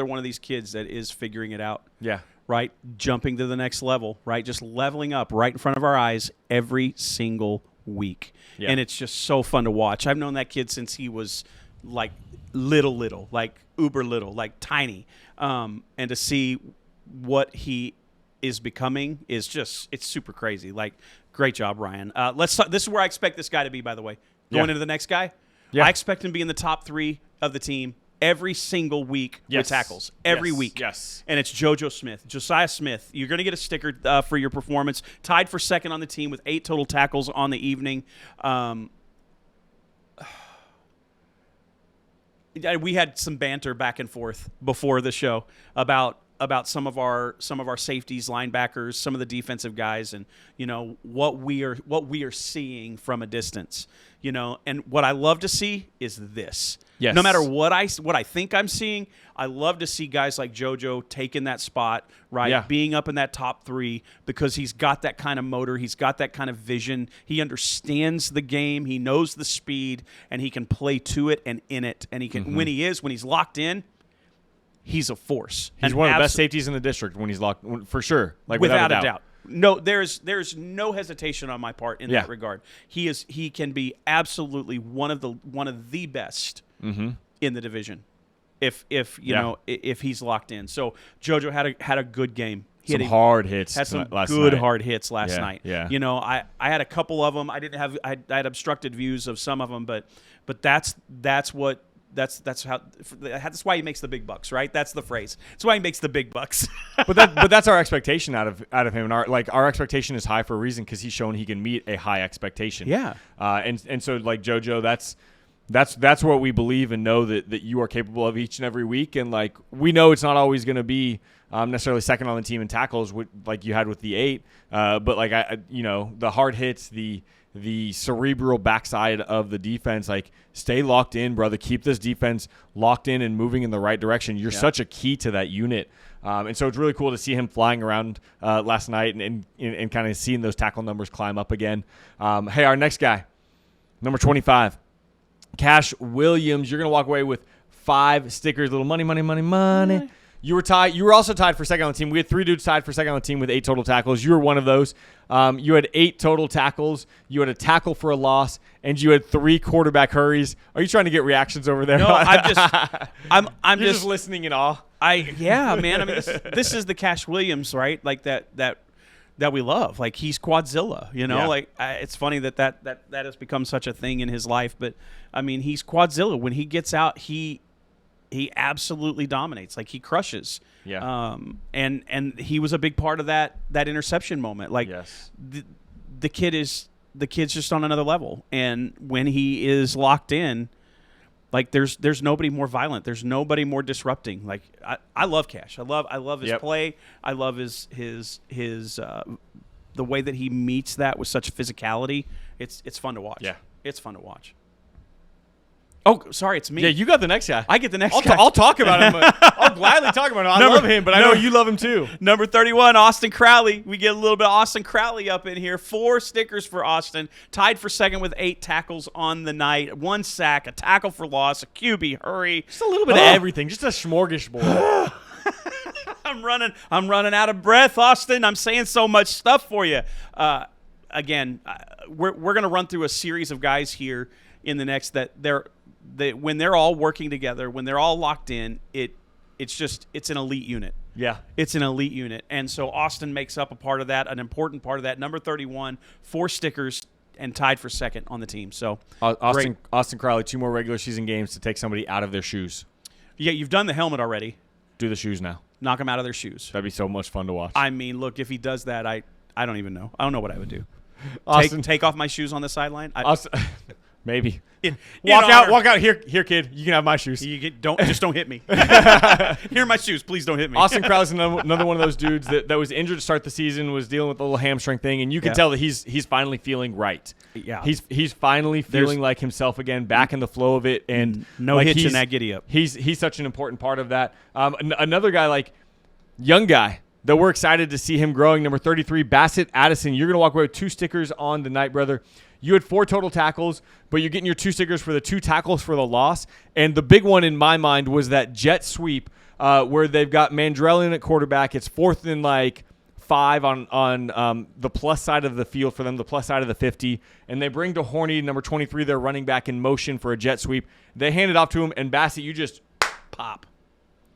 B: one of these kids that is figuring it out.
A: Yeah.
B: Right? Jumping to the next level, right? Just leveling up right in front of our eyes every single week. Yeah. And it's just so fun to watch. I've known that kid since he was like little, like uber little, like tiny. And to see what he is becoming is just, it's super crazy. Like, great job, Ryan. Let's talk. This is where I expect this guy to be, by the way. Going into the next guy, I expect him to be in the top 3 of the team every single week with tackles. Every week.
A: Yes.
B: And it's Josiah Smith. You're going to get a sticker for your performance. Tied for second on the team with 8 total tackles on the evening. We had some banter back and forth before the show about some of our safeties, linebackers, some of the defensive guys, and what we are seeing from a distance. And what I love to see is this.
A: Yes.
B: No matter what I think I'm seeing, I love to see guys like JoJo taking that spot, right?
A: Yeah.
B: Being up in that top 3, because he's got that kind of motor, he's got that kind of vision. He understands the game, he knows the speed, and he can play to it and in it. And he can when he's locked in, he's a force.
A: He's one of the best safeties in the district when he's locked, for sure. Like, without a doubt.
B: No, there's no hesitation on my part in that regard. He can be absolutely one of the best in the division, if he's locked in. So JoJo had a good game.
A: Had some hard hits.
B: Had some
A: last
B: good
A: night.
B: hard hits last night.
A: Yeah.
B: I had a couple of them. I had obstructed views of some of them, but that's how. That's why he makes the big bucks, right? That's the phrase. That's why he makes the big bucks.
A: but that's our expectation out of him, and our expectation is high for a reason, because he's shown he can meet a high expectation.
B: Yeah.
A: And so, like, JoJo, that's what we believe and know that you are capable of each and every week. And, like, we know it's not always going to be necessarily second on the team in tackles, like you had with the 8. But, like, the hard hits, the cerebral backside of the defense, like, stay locked in, brother. Keep this defense locked in and moving in the right direction. You're such a key to that unit. And so it's really cool to see him flying around last night and kind of seeing those tackle numbers climb up again. Hey, our next guy, number 25, Cash Williams. You're going to walk away with 5 stickers, little money. You were tied. You were also tied for second on the team. We had 3 dudes tied for second on the team with 8 total tackles. You were one of those. You had 8 total tackles. You had a tackle for a loss, and you had 3 quarterback hurries. Are you trying to get reactions over there?
B: No, I'm
A: You're just listening in awe.
B: Man. I mean, this is the Cash Williams, right? Like that we love. Like, he's Quadzilla. Like, it's funny that has become such a thing in his life. But I mean, he's Quadzilla. When he gets out, he absolutely dominates. Like, he crushes.
A: Yeah.
B: And he was a big part of that interception moment. Like,
A: yes.
B: The kid is the kid's just on another level. And when he is locked in, like there's nobody more violent. There's nobody more disrupting. Like I love Cash. I love his play. I love his the way that he meets that with such physicality. It's fun to watch.
A: Yeah,
B: it's fun to watch. Oh, sorry, it's me.
A: Yeah, you got the next guy.
B: I get the next guy.
A: I'll talk about him. I'll gladly talk about him. I love him, but I know you love him too.
B: Number 31, Austin Crowley. We get a little bit of Austin Crowley up in here. 4 stickers for Austin. Tied for second with 8 tackles on the night. 1 sack, a tackle for loss, a QB hurry.
A: Just a little bit of everything. Just a smorgasbord.
B: I'm running out of breath, Austin. I'm saying so much stuff for you. Again, we're going to run through a series of guys here in the next when they're all working together, when they're all locked in, it's an elite unit.
A: Yeah.
B: It's an elite unit. And so Austin makes up a part of that, an important part of that. Number 31, 4 stickers, and tied for second on the team. So
A: Austin Crowley, 2 more regular season games to take somebody out of their shoes.
B: Yeah, you've done the helmet already.
A: Do the shoes now.
B: Knock them out of their shoes.
A: That'd be so much fun to watch.
B: I mean, look, if he does that, I don't even know. I don't know what I would do.
A: Austin,
B: take off my shoes on the sideline?
A: Maybe. Walk out. Here, kid. You can have my shoes.
B: Don't hit me. Here are my shoes. Please don't hit me.
A: Austin Crowley's another one of those dudes that was injured to start the season, was dealing with a little hamstring thing, and you can tell that he's finally feeling right.
B: Yeah.
A: He's finally feeling like himself again, back in the flow of it, and
B: no hitch in that giddy up.
A: He's such an important part of that. Another guy, like young guy, that we're excited to see him growing. Number 33, Bassett Addison. You're going to walk away with 2 stickers on the night, brother. You had 4 total tackles, but you're getting your 2 stickers for the 2 tackles for the loss. And the big one in my mind was that jet sweep where they've got Mandrell in at quarterback. It's 4th and like 5 on the plus side of the field for them, the plus side of the 50. And they bring DeHorny, number 23, their running back, in motion for a jet sweep. They hand it off to him, and Bassett, you just pop.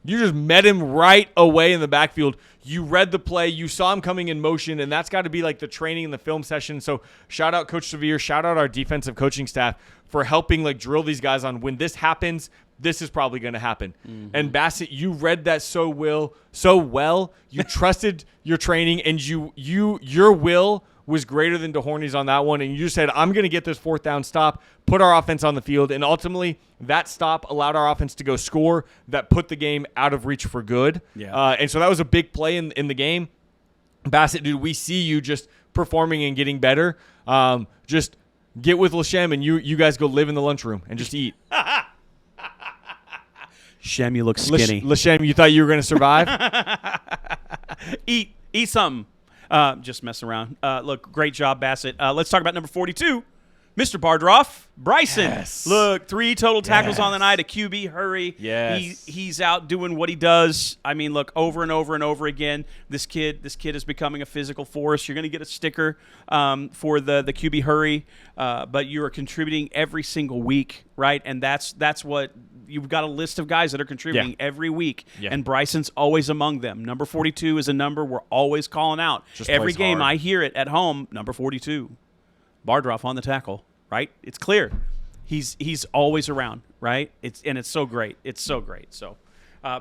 A: You just met him right away in the backfield. You read the play. You saw him coming in motion, and that's got to be like the training and the film session. So shout out Coach Severe. Shout out our defensive coaching staff for helping like drill these guys on when this happens, this is probably going to happen. Mm-hmm. And Bassett, you read that so well. You trusted your training, and your will was greater than DeHorny's on that one, and you just said, I'm going to get this 4th down stop, put our offense on the field, and ultimately that stop allowed our offense to go score that put the game out of reach for good.
B: Yeah.
A: And so that was a big play in the game. Bassett, dude, we see you just performing and getting better. Just get with Lashem, and you guys go live in the lunchroom and just eat.
B: Shem, you look skinny.
A: Lashem, you thought you were going to survive?
B: Eat something. Just messing around. Look, great job, Bassett. Let's talk about number 42, Mr. Bardroff, Bryson.
A: Yes.
B: Look, 3 total tackles on the night, a QB hurry.
A: Yes.
B: He's out doing what he does. I mean, look, over and over and over again, this kid is becoming a physical force. You're going to get a sticker for the QB hurry, but you are contributing every single week, right? And that's what you've got, a list of guys that are contributing every week, and Bryson's always among them. Number 42 is a number we're always calling out.
A: Just
B: every game
A: hard.
B: I hear it at home, number 42, Bardroff on the tackle, right? It's clear. He's always around, right? It's so great. It's so great. So,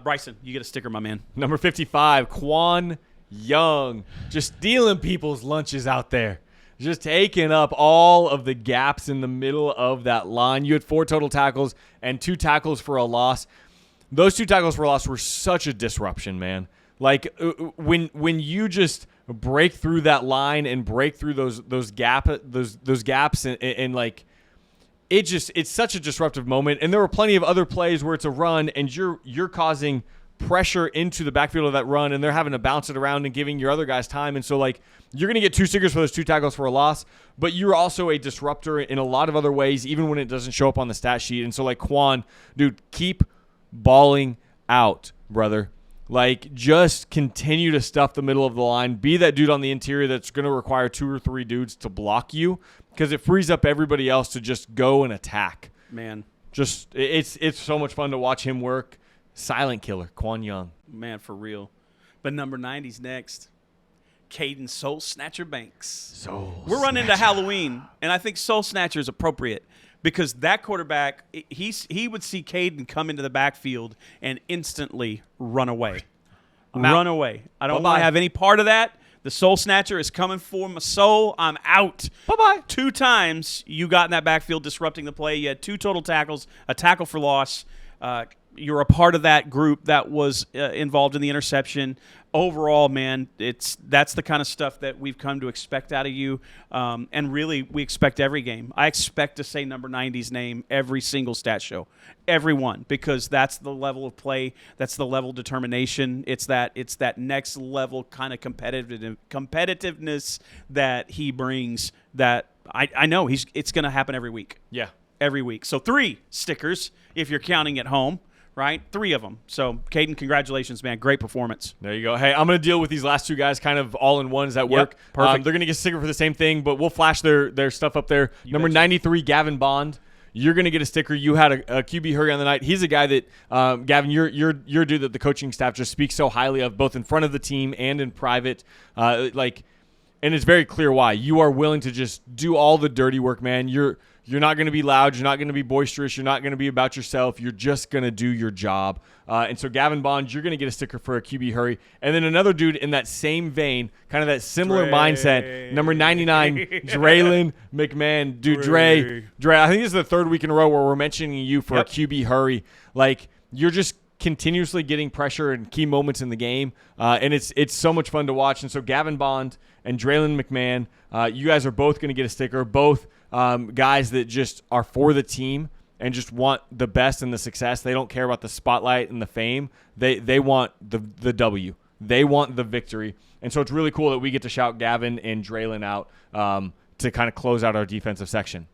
B: Bryson, you get a sticker, my man.
A: Number 55, Quan Young, just stealing people's lunches out there. Just taking up all of the gaps in the middle of that line. You had 4 total tackles and 2 tackles for a loss. Those 2 tackles for a loss were such a disruption, man. Like when you just break through that line and break through those gaps and like it's such a disruptive moment. And there were plenty of other plays where it's a run and you're causing pressure into the backfield of that run, and they're having to bounce it around and giving your other guys time. And so, like, you're going to get 2 stickers for those 2 tackles for a loss, but you're also a disruptor in a lot of other ways, even when it doesn't show up on the stat sheet. And so, like, Quan, dude, keep balling out, brother. Like, just continue to stuff the middle of the line. Be that dude on the interior that's going to require 2 or 3 dudes to block you, because it frees up everybody else to just go and attack.
B: Man.
A: Just, it's so much fun to watch him work. Silent killer, Quan Young.
B: Man, for real. But number 90's next. Caden Soul Snatcher Banks. We're running into Halloween, and I think Soul Snatcher is appropriate because that quarterback, he would see Caden come into the backfield and instantly run away. Run away. I don't want to have any part of that. The Soul Snatcher is coming for my soul. I'm out.
A: Bye-bye.
B: 2 times you got in that backfield disrupting the play. You had 2 total tackles, a tackle for loss. You're a part of that group that was involved in the interception. Overall, man, that's the kind of stuff that we've come to expect out of you. And really, we expect every game. I expect to say number 90's name every single stat show. Every one, because that's the level of play. That's the level of determination. It's that next level kind of competitiveness that he brings that I know it's going to happen every week.
A: Yeah.
B: Every week. So 3 stickers if you're counting at home. Right? 3 of them. So, Caden, congratulations, man. Great performance.
A: There you go. Hey, I'm going to deal with these last 2 guys kind of all in one. Does that work?
B: Perfect.
A: They're going to get a sticker for the same thing, but we'll flash their stuff up there. Number 93, Gavin Bond. You're going to get a sticker. You had a QB hurry on the night. He's a guy that, Gavin, you're a dude that the coaching staff just speaks so highly of, both in front of the team and in private. And it's very clear why. You are willing to just do all the dirty work, man. You're not going to be loud. You're not going to be boisterous. You're not going to be about yourself. You're just going to do your job. And so, Gavin Bond, you're going to get a sticker for a QB hurry. And then another dude in that same vein, kind of that similar mindset, number 99, Draylon McMahon. Dude, Dre, I think this is the 3rd week in a row where we're mentioning you for a QB hurry. Like, you're just continuously getting pressure in key moments in the game. And it's so much fun to watch. And so, Gavin Bond and Draylon McMahon, you guys are both going to get a sticker. Both guys that just are for the team and just want the best and the success. They don't care about the spotlight and the fame. They want the W. They want the victory. And so it's really cool that we get to shout Gavin and Draylon out to kind of close out our defensive section.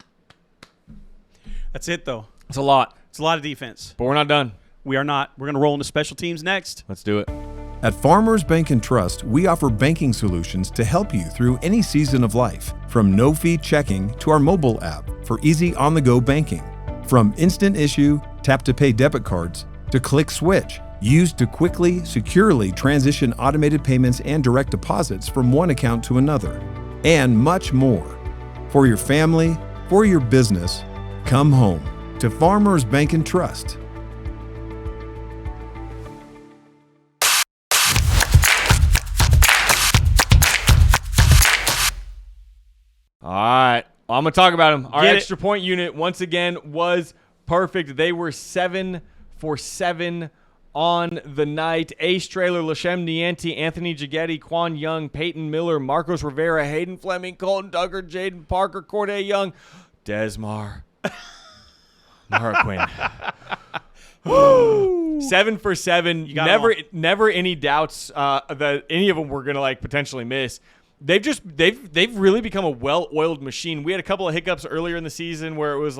B: That's it, though.
A: It's a lot.
B: It's a lot of defense.
A: But we're not done.
B: We are not. We're going to roll into special teams next.
A: Let's do it.
C: At Farmers Bank and Trust, we offer banking solutions to help you through any season of life. From no-fee checking to our mobile app for easy on-the-go banking. From instant issue, tap-to-pay debit cards to Click Switch, used to quickly, securely transition automated payments and direct deposits from one account to another. And much more. For your family, for your business, come home to Farmers Bank and Trust.
A: All right. I'm going to talk about them. Our
B: Get
A: extra point unit, once again, was perfect. They were 7 for 7 on the night. Ace Traylor, Lashem Nianti, Anthony Jagetti, Quan Young, Peyton Miller, Marcos Rivera, Hayden Fleming, Colton Tucker, Jaden Parker, Corday Young, Desmar, Mara Quinn. Woo! 7 for 7. Never any doubts that any of them were going to potentially miss. They've really become a well-oiled machine. We had a couple of hiccups earlier in the season where it was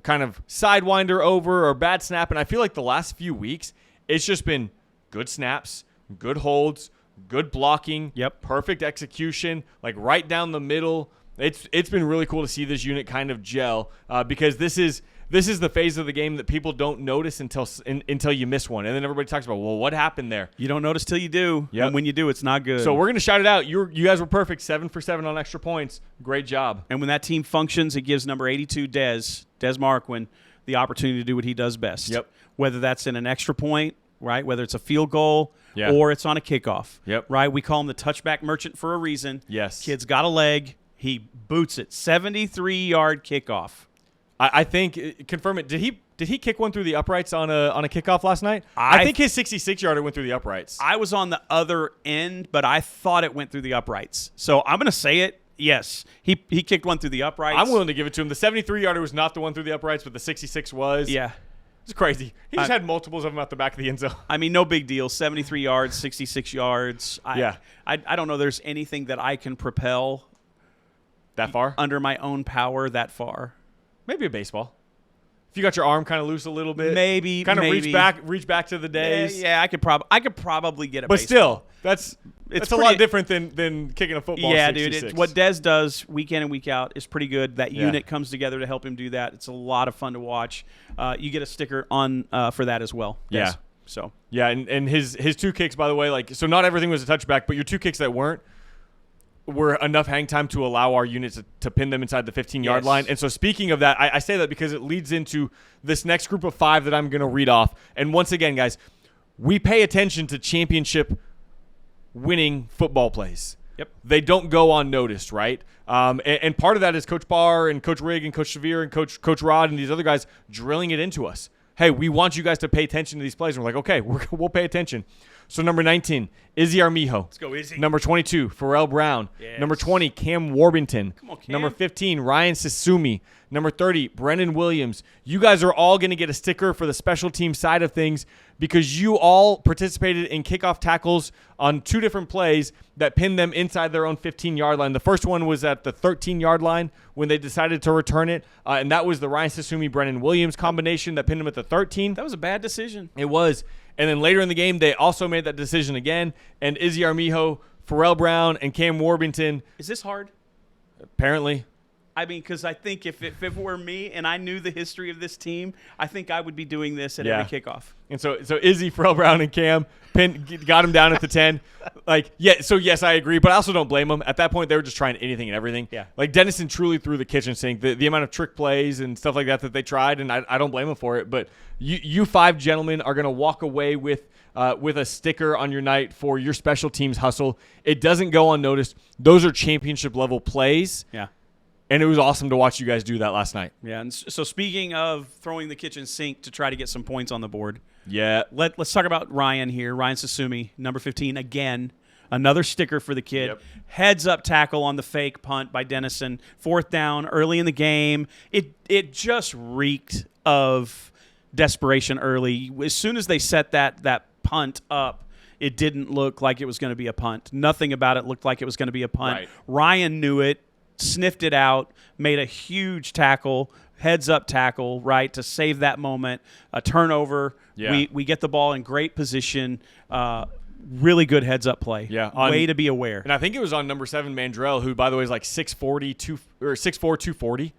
A: kind of sidewinder over or bad snap, and I feel like the last few weeks it's just been good snaps, good holds, good blocking, perfect execution, right down the middle. It's been really cool to see this unit kind of gel because this is the phase of the game that people don't notice until you miss one. And then everybody talks about, well, what happened there?
B: You don't notice till you do.
A: Yep.
B: And when you do, it's not good.
A: So we're going to shout it out. You guys were perfect. 7 for 7 on extra points. Great job.
B: And when that team functions, it gives number 82, Des Marquin, the opportunity to do what he does best.
A: Yep.
B: Whether that's in an extra point, right? Whether it's a field goal
A: Yeah.
B: or it's on a kickoff.
A: Yep.
B: Right? We call him the touchback merchant for a reason.
A: Yes.
B: Kid's got a leg. He boots it. 73-yard kickoff.
A: I think confirm it. Did he kick one through the uprights on a kickoff last night? I think his 66-yarder went through the uprights.
B: I was on the other end, but I thought it went through the uprights. So I'm going to say it. Yes, he kicked one through the uprights.
A: I'm willing to give it to him. The 73-yarder was not the one through the uprights, but the 66 was.
B: Yeah.
A: It's crazy. He just had multiples of them out the back of the end zone.
B: I mean, no big deal. 73 yards, 66 yards. I don't know there's anything that I can propel
A: that far
B: under my own power that far.
A: Maybe a baseball. If you got your arm kind of loose a little bit,
B: maybe
A: kind of reach back to the days.
B: Yeah, I could probably get a
A: but
B: baseball.
A: But still, it's a lot different than kicking a football.
B: Yeah,
A: 66.
B: dude. What Des does week in and week out is pretty good. That unit comes together to help him do that. It's a lot of fun to watch. You get a sticker on for that as well. Des.
A: Yeah.
B: So.
A: Yeah, and his 2 kicks, by the way, so not everything was a touchback, but your 2 kicks that weren't were enough hang time to allow our units to pin them inside the 15-yard line. And so speaking of that, I say that because it leads into this next group of 5 that I'm going to read off. And once again, guys, we pay attention to championship winning football plays.
B: Yep.
A: They don't go unnoticed, right? And part of that is Coach Barr and Coach Rigg and Coach Severe and Coach Rod and these other guys drilling it into us. Hey, we want you guys to pay attention to these plays. And we're like, okay, we'll pay attention. So number 19, Izzy Armijo.
B: Let's go, Izzy.
A: Number 22, Pharrell Brown.
B: Yes.
A: Number 20, Cam Warbington.
B: Come on, Cam.
A: Number 15, Ryan Sasumi. Number 30, Brendan Williams. You guys are all going to get a sticker for the special team side of things because you all participated in kickoff tackles on 2 different plays that pinned them inside their own 15-yard line. The first one was at the 13-yard line when they decided to return it, and that was the Ryan Sasumi, Brendan Williams combination that pinned them at the 13.
B: That was a bad decision.
A: It was. And then later in the game, they also made that decision again, and Izzy Armijo, Pharrell Brown, and Cam Warbington.
B: Is this hard?
A: Apparently.
B: I mean, because I think if it were me and I knew the history of this team, I think I would be doing this at every kickoff.
A: And so Izzy, Pharrell Brown, and Cam got him down at the 10. So yes, I agree, but I also don't blame them. At that point, they were just trying anything and everything.
B: Yeah.
A: Like Denison truly threw the kitchen sink. The amount of trick plays and stuff like that they tried, and I don't blame them for it. But you 5 gentlemen are going to walk away with a sticker on your night for your special teams hustle. It doesn't go unnoticed. Those are championship level plays.
B: Yeah.
A: And it was awesome to watch you guys do that last night.
B: Yeah, and so speaking of throwing the kitchen sink to try to get some points on the board, let's talk about Ryan here. Ryan Sasumi, number 15, again, another sticker for the kid.
A: Yep.
B: Heads up tackle on the fake punt by Denison. 4th down early in the game. It just reeked of desperation early. As soon as they set that punt up, it didn't look like it was going to be a punt. Nothing about it looked like it was going to be a punt.
A: Right.
B: Ryan knew it. Sniffed it out, made a huge tackle, heads-up tackle, right, to save that moment. A turnover.
A: Yeah.
B: We get the ball in great position. Really good heads-up play.
A: Yeah.
B: Way to be aware.
A: And I think it was on number 7, Mandrell, who, by the way, is like 6'4", 240.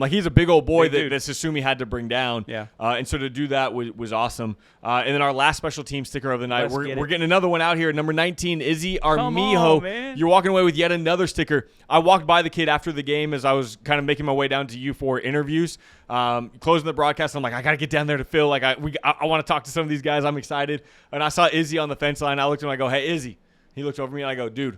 A: He's a big old boy that Sasumi had to bring down.
B: Yeah.
A: And so to do that was awesome. And then our last special team sticker of the night, we're getting another one out here. Number 19, Izzy Armijo.
B: Man.
A: You're walking away with yet another sticker. I walked by the kid after the game as I was kind of making my way down to you for interviews. Closing the broadcast, I'm like, I got to get down there to Phil. I want to talk to some of these guys. I'm excited. And I saw Izzy on the fence line. I looked at him and I go, hey, Izzy. He looked over at me and I go, dude,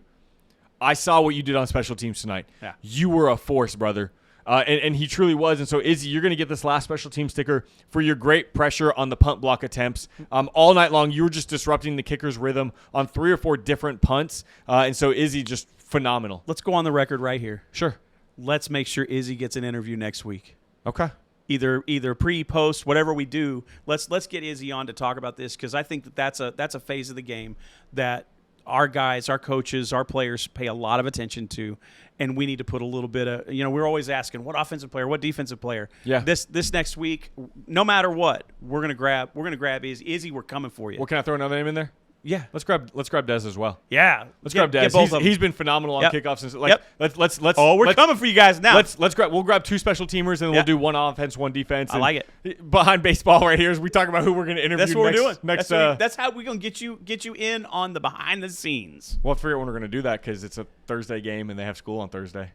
A: I saw what you did on special teams tonight.
B: Yeah.
A: You were a force, brother. And he truly was. And so, Izzy, you're going to get this last special team sticker for your great pressure on the punt block attempts. All night long, you were just disrupting the kicker's rhythm on 3 or 4 different punts. And so, Izzy, just phenomenal.
B: Let's go on the record right here.
A: Sure.
B: Let's make sure Izzy gets an interview next week.
A: Okay.
B: Either pre, post, whatever we do. Let's get Izzy on to talk about this because I think that's a phase of the game that our guys, our coaches, our players pay a lot of attention to, and we need to put a little bit of, we're always asking what offensive player, what defensive player.
A: Yeah.
B: This next week, no matter what, we're gonna grab Izzy. Izzy, we're coming for you.
A: Well, can I throw another name in there?
B: Yeah.
A: Let's grab Dez as well.
B: Yeah.
A: Let's grab Dez. He's been phenomenal on kickoffs since let's
B: we're coming for you guys now.
A: We'll grab 2 special teamers and we'll do 1 offense, 1 defense.
B: I like it.
A: Behind baseball right here as we talk about who we're going to interview.
B: That's what we're doing.
A: Next,
B: that's how we're going to get you in on the behind the scenes.
A: We'll figure out when we're going to do that because it's a Thursday game and they have school on Thursday.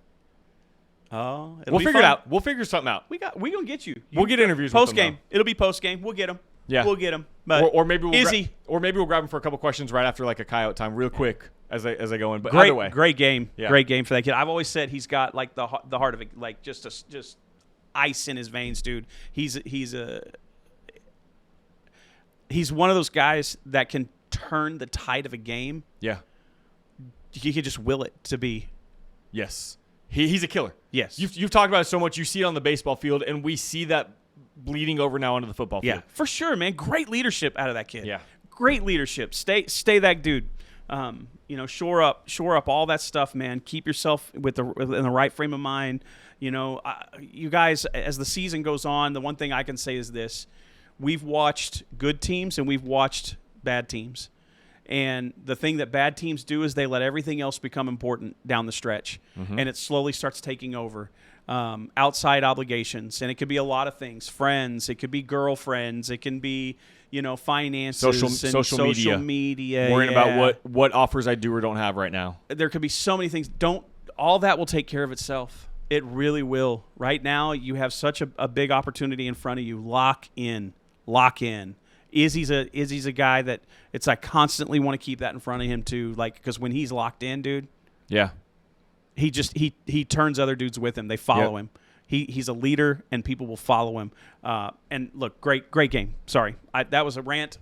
B: Oh,
A: we'll figure it out. We'll figure something out.
B: We're going to get you.
A: We'll get interviews
B: post game. It'll be post game. We'll get them.
A: Yeah,
B: we'll get them. But
A: or maybe we'll
B: Izzy,
A: we'll grab him for a couple questions right after like a Coyote time, real quick as they go in. But either way,
B: great game,
A: yeah.
B: Great game for that kid. I've always said he's got like the heart of it, like just ice in his veins, dude. He's one of those guys that can turn the tide of a game.
A: Yeah,
B: he could just will it to be.
A: Yes, he's a killer.
B: Yes,
A: you've talked about it so much. You see it on the baseball field, and we see that bleeding over now onto the football field.
B: Yeah, for sure, man. Great leadership out of that kid.
A: Yeah,
B: great leadership. Stay that dude. Shore up all that stuff, man. Keep yourself in the right frame of mind. You guys, as the season goes on, the one thing I can say is this: we've watched good teams and we've watched bad teams. And the thing that bad teams do is they let everything else become important down the stretch, and it slowly starts taking over. Outside obligations, and it could be a lot of things. Friends, it could be girlfriends, it can be finances, social media.
A: Worrying about what offers I do or don't have right now.
B: There could be so many things. All that will take care of itself. It really will. Right now, you have such a big opportunity in front of you. Lock in, Izzy's a guy that it's I constantly want to keep that in front of him too, like because when he's locked in, dude.
A: Yeah.
B: He turns other dudes with him. They follow him. He's a leader, and people will follow him. And look, great game. Sorry, that was a rant.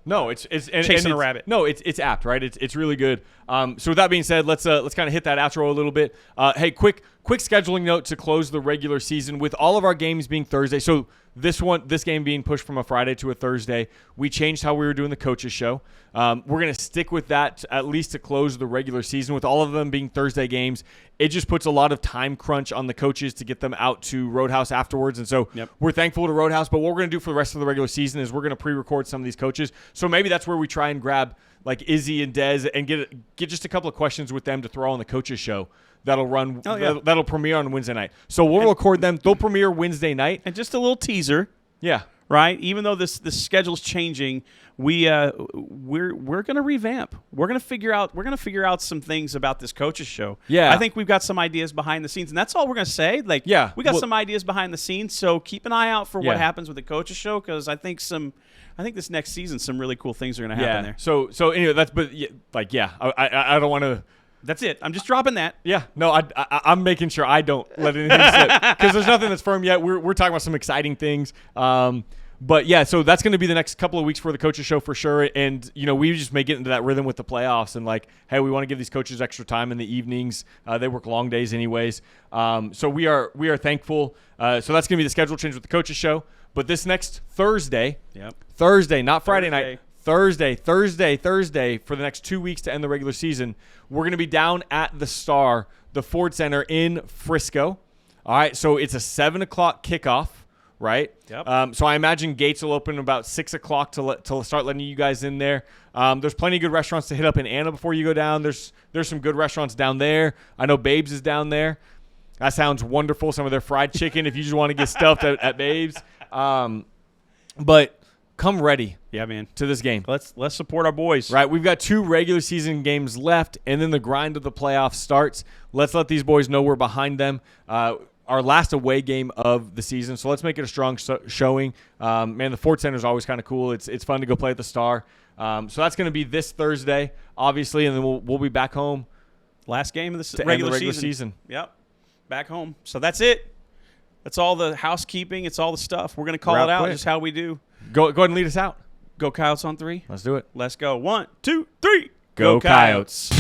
A: No, it's
B: chasing a rabbit.
A: No, it's apt, right? It's really good. So with that being said, let's kind of hit that outro a little bit. Hey, quick scheduling note to close the regular season with all of our games being Thursday. So this game being pushed from a Friday to a Thursday, we changed how we were doing the coaches show. We're going to stick with that at least to close the regular season with all of them being Thursday games. It just puts a lot of time crunch on the coaches to get them out to Roadhouse afterwards. And so we're thankful to Roadhouse, but what we're going to do for the rest of the regular season is we're going to pre-record some of these coaches. So maybe that's where we try and grab like Izzy and Dez and get just a couple of questions with them to throw on the coaches show. That'll run. That'll premiere on Wednesday night. So we'll record them. They'll premiere Wednesday night.
B: And just a little teaser.
A: Yeah.
B: Right. Even though this schedule's changing, we're gonna revamp. We're gonna figure out some things about this coaches show.
A: Yeah.
B: I think we've got some ideas behind the scenes, and that's all we're gonna say. Like, we got some ideas behind the scenes. So keep an eye out for what happens with the coaches show, because I think this next season some really cool things are gonna happen there.
A: So anyway, I don't want to.
B: That's it. I'm just dropping that.
A: Yeah. No, I'm making sure I don't let anything slip because there's nothing that's firm yet. We're talking about some exciting things. But yeah, so that's going to be the next couple of weeks for the coaches show for sure. And, we just may get into that rhythm with the playoffs and like, hey, we want to give these coaches extra time in the evenings. They work long days anyways. So we are thankful. So that's going to be the schedule change with the coaches show. But this next Thursday, Thursday, not Friday night, Thursday for the next 2 weeks to end the regular season, we're going to be down at the Star, the Ford Center in Frisco. All right, so it's a 7 o'clock kickoff, right?
B: Yep.
A: So I imagine gates will open about 6 o'clock to start letting you guys in there. There's plenty of good restaurants to hit up in Anna before you go down. There's some good restaurants down there. I know Babe's is down there. That sounds wonderful. Some of their fried chicken if you just want to get stuffed at Babe's. But come ready,
B: man,
A: to this game.
B: Let's support our boys.
A: Right, we've got 2 regular season games left, and then the grind of the playoffs starts. Let's let these boys know we're behind them. Our last away game of the season, so let's make it a strong showing. Man, the Ford Center is always kind of cool. It's fun to go play at the Star. So that's going to be this Thursday, obviously, and then we'll be back home.
B: Last game of the regular season. Yep, back home. So that's it. That's all the housekeeping. It's all the stuff. We're going to call it out quick. Just how we do.
A: Go ahead and lead us out.
B: Go Coyotes on 3.
A: Let's do it.
B: Let's go. 1, 2, 3.
A: Go Coyotes.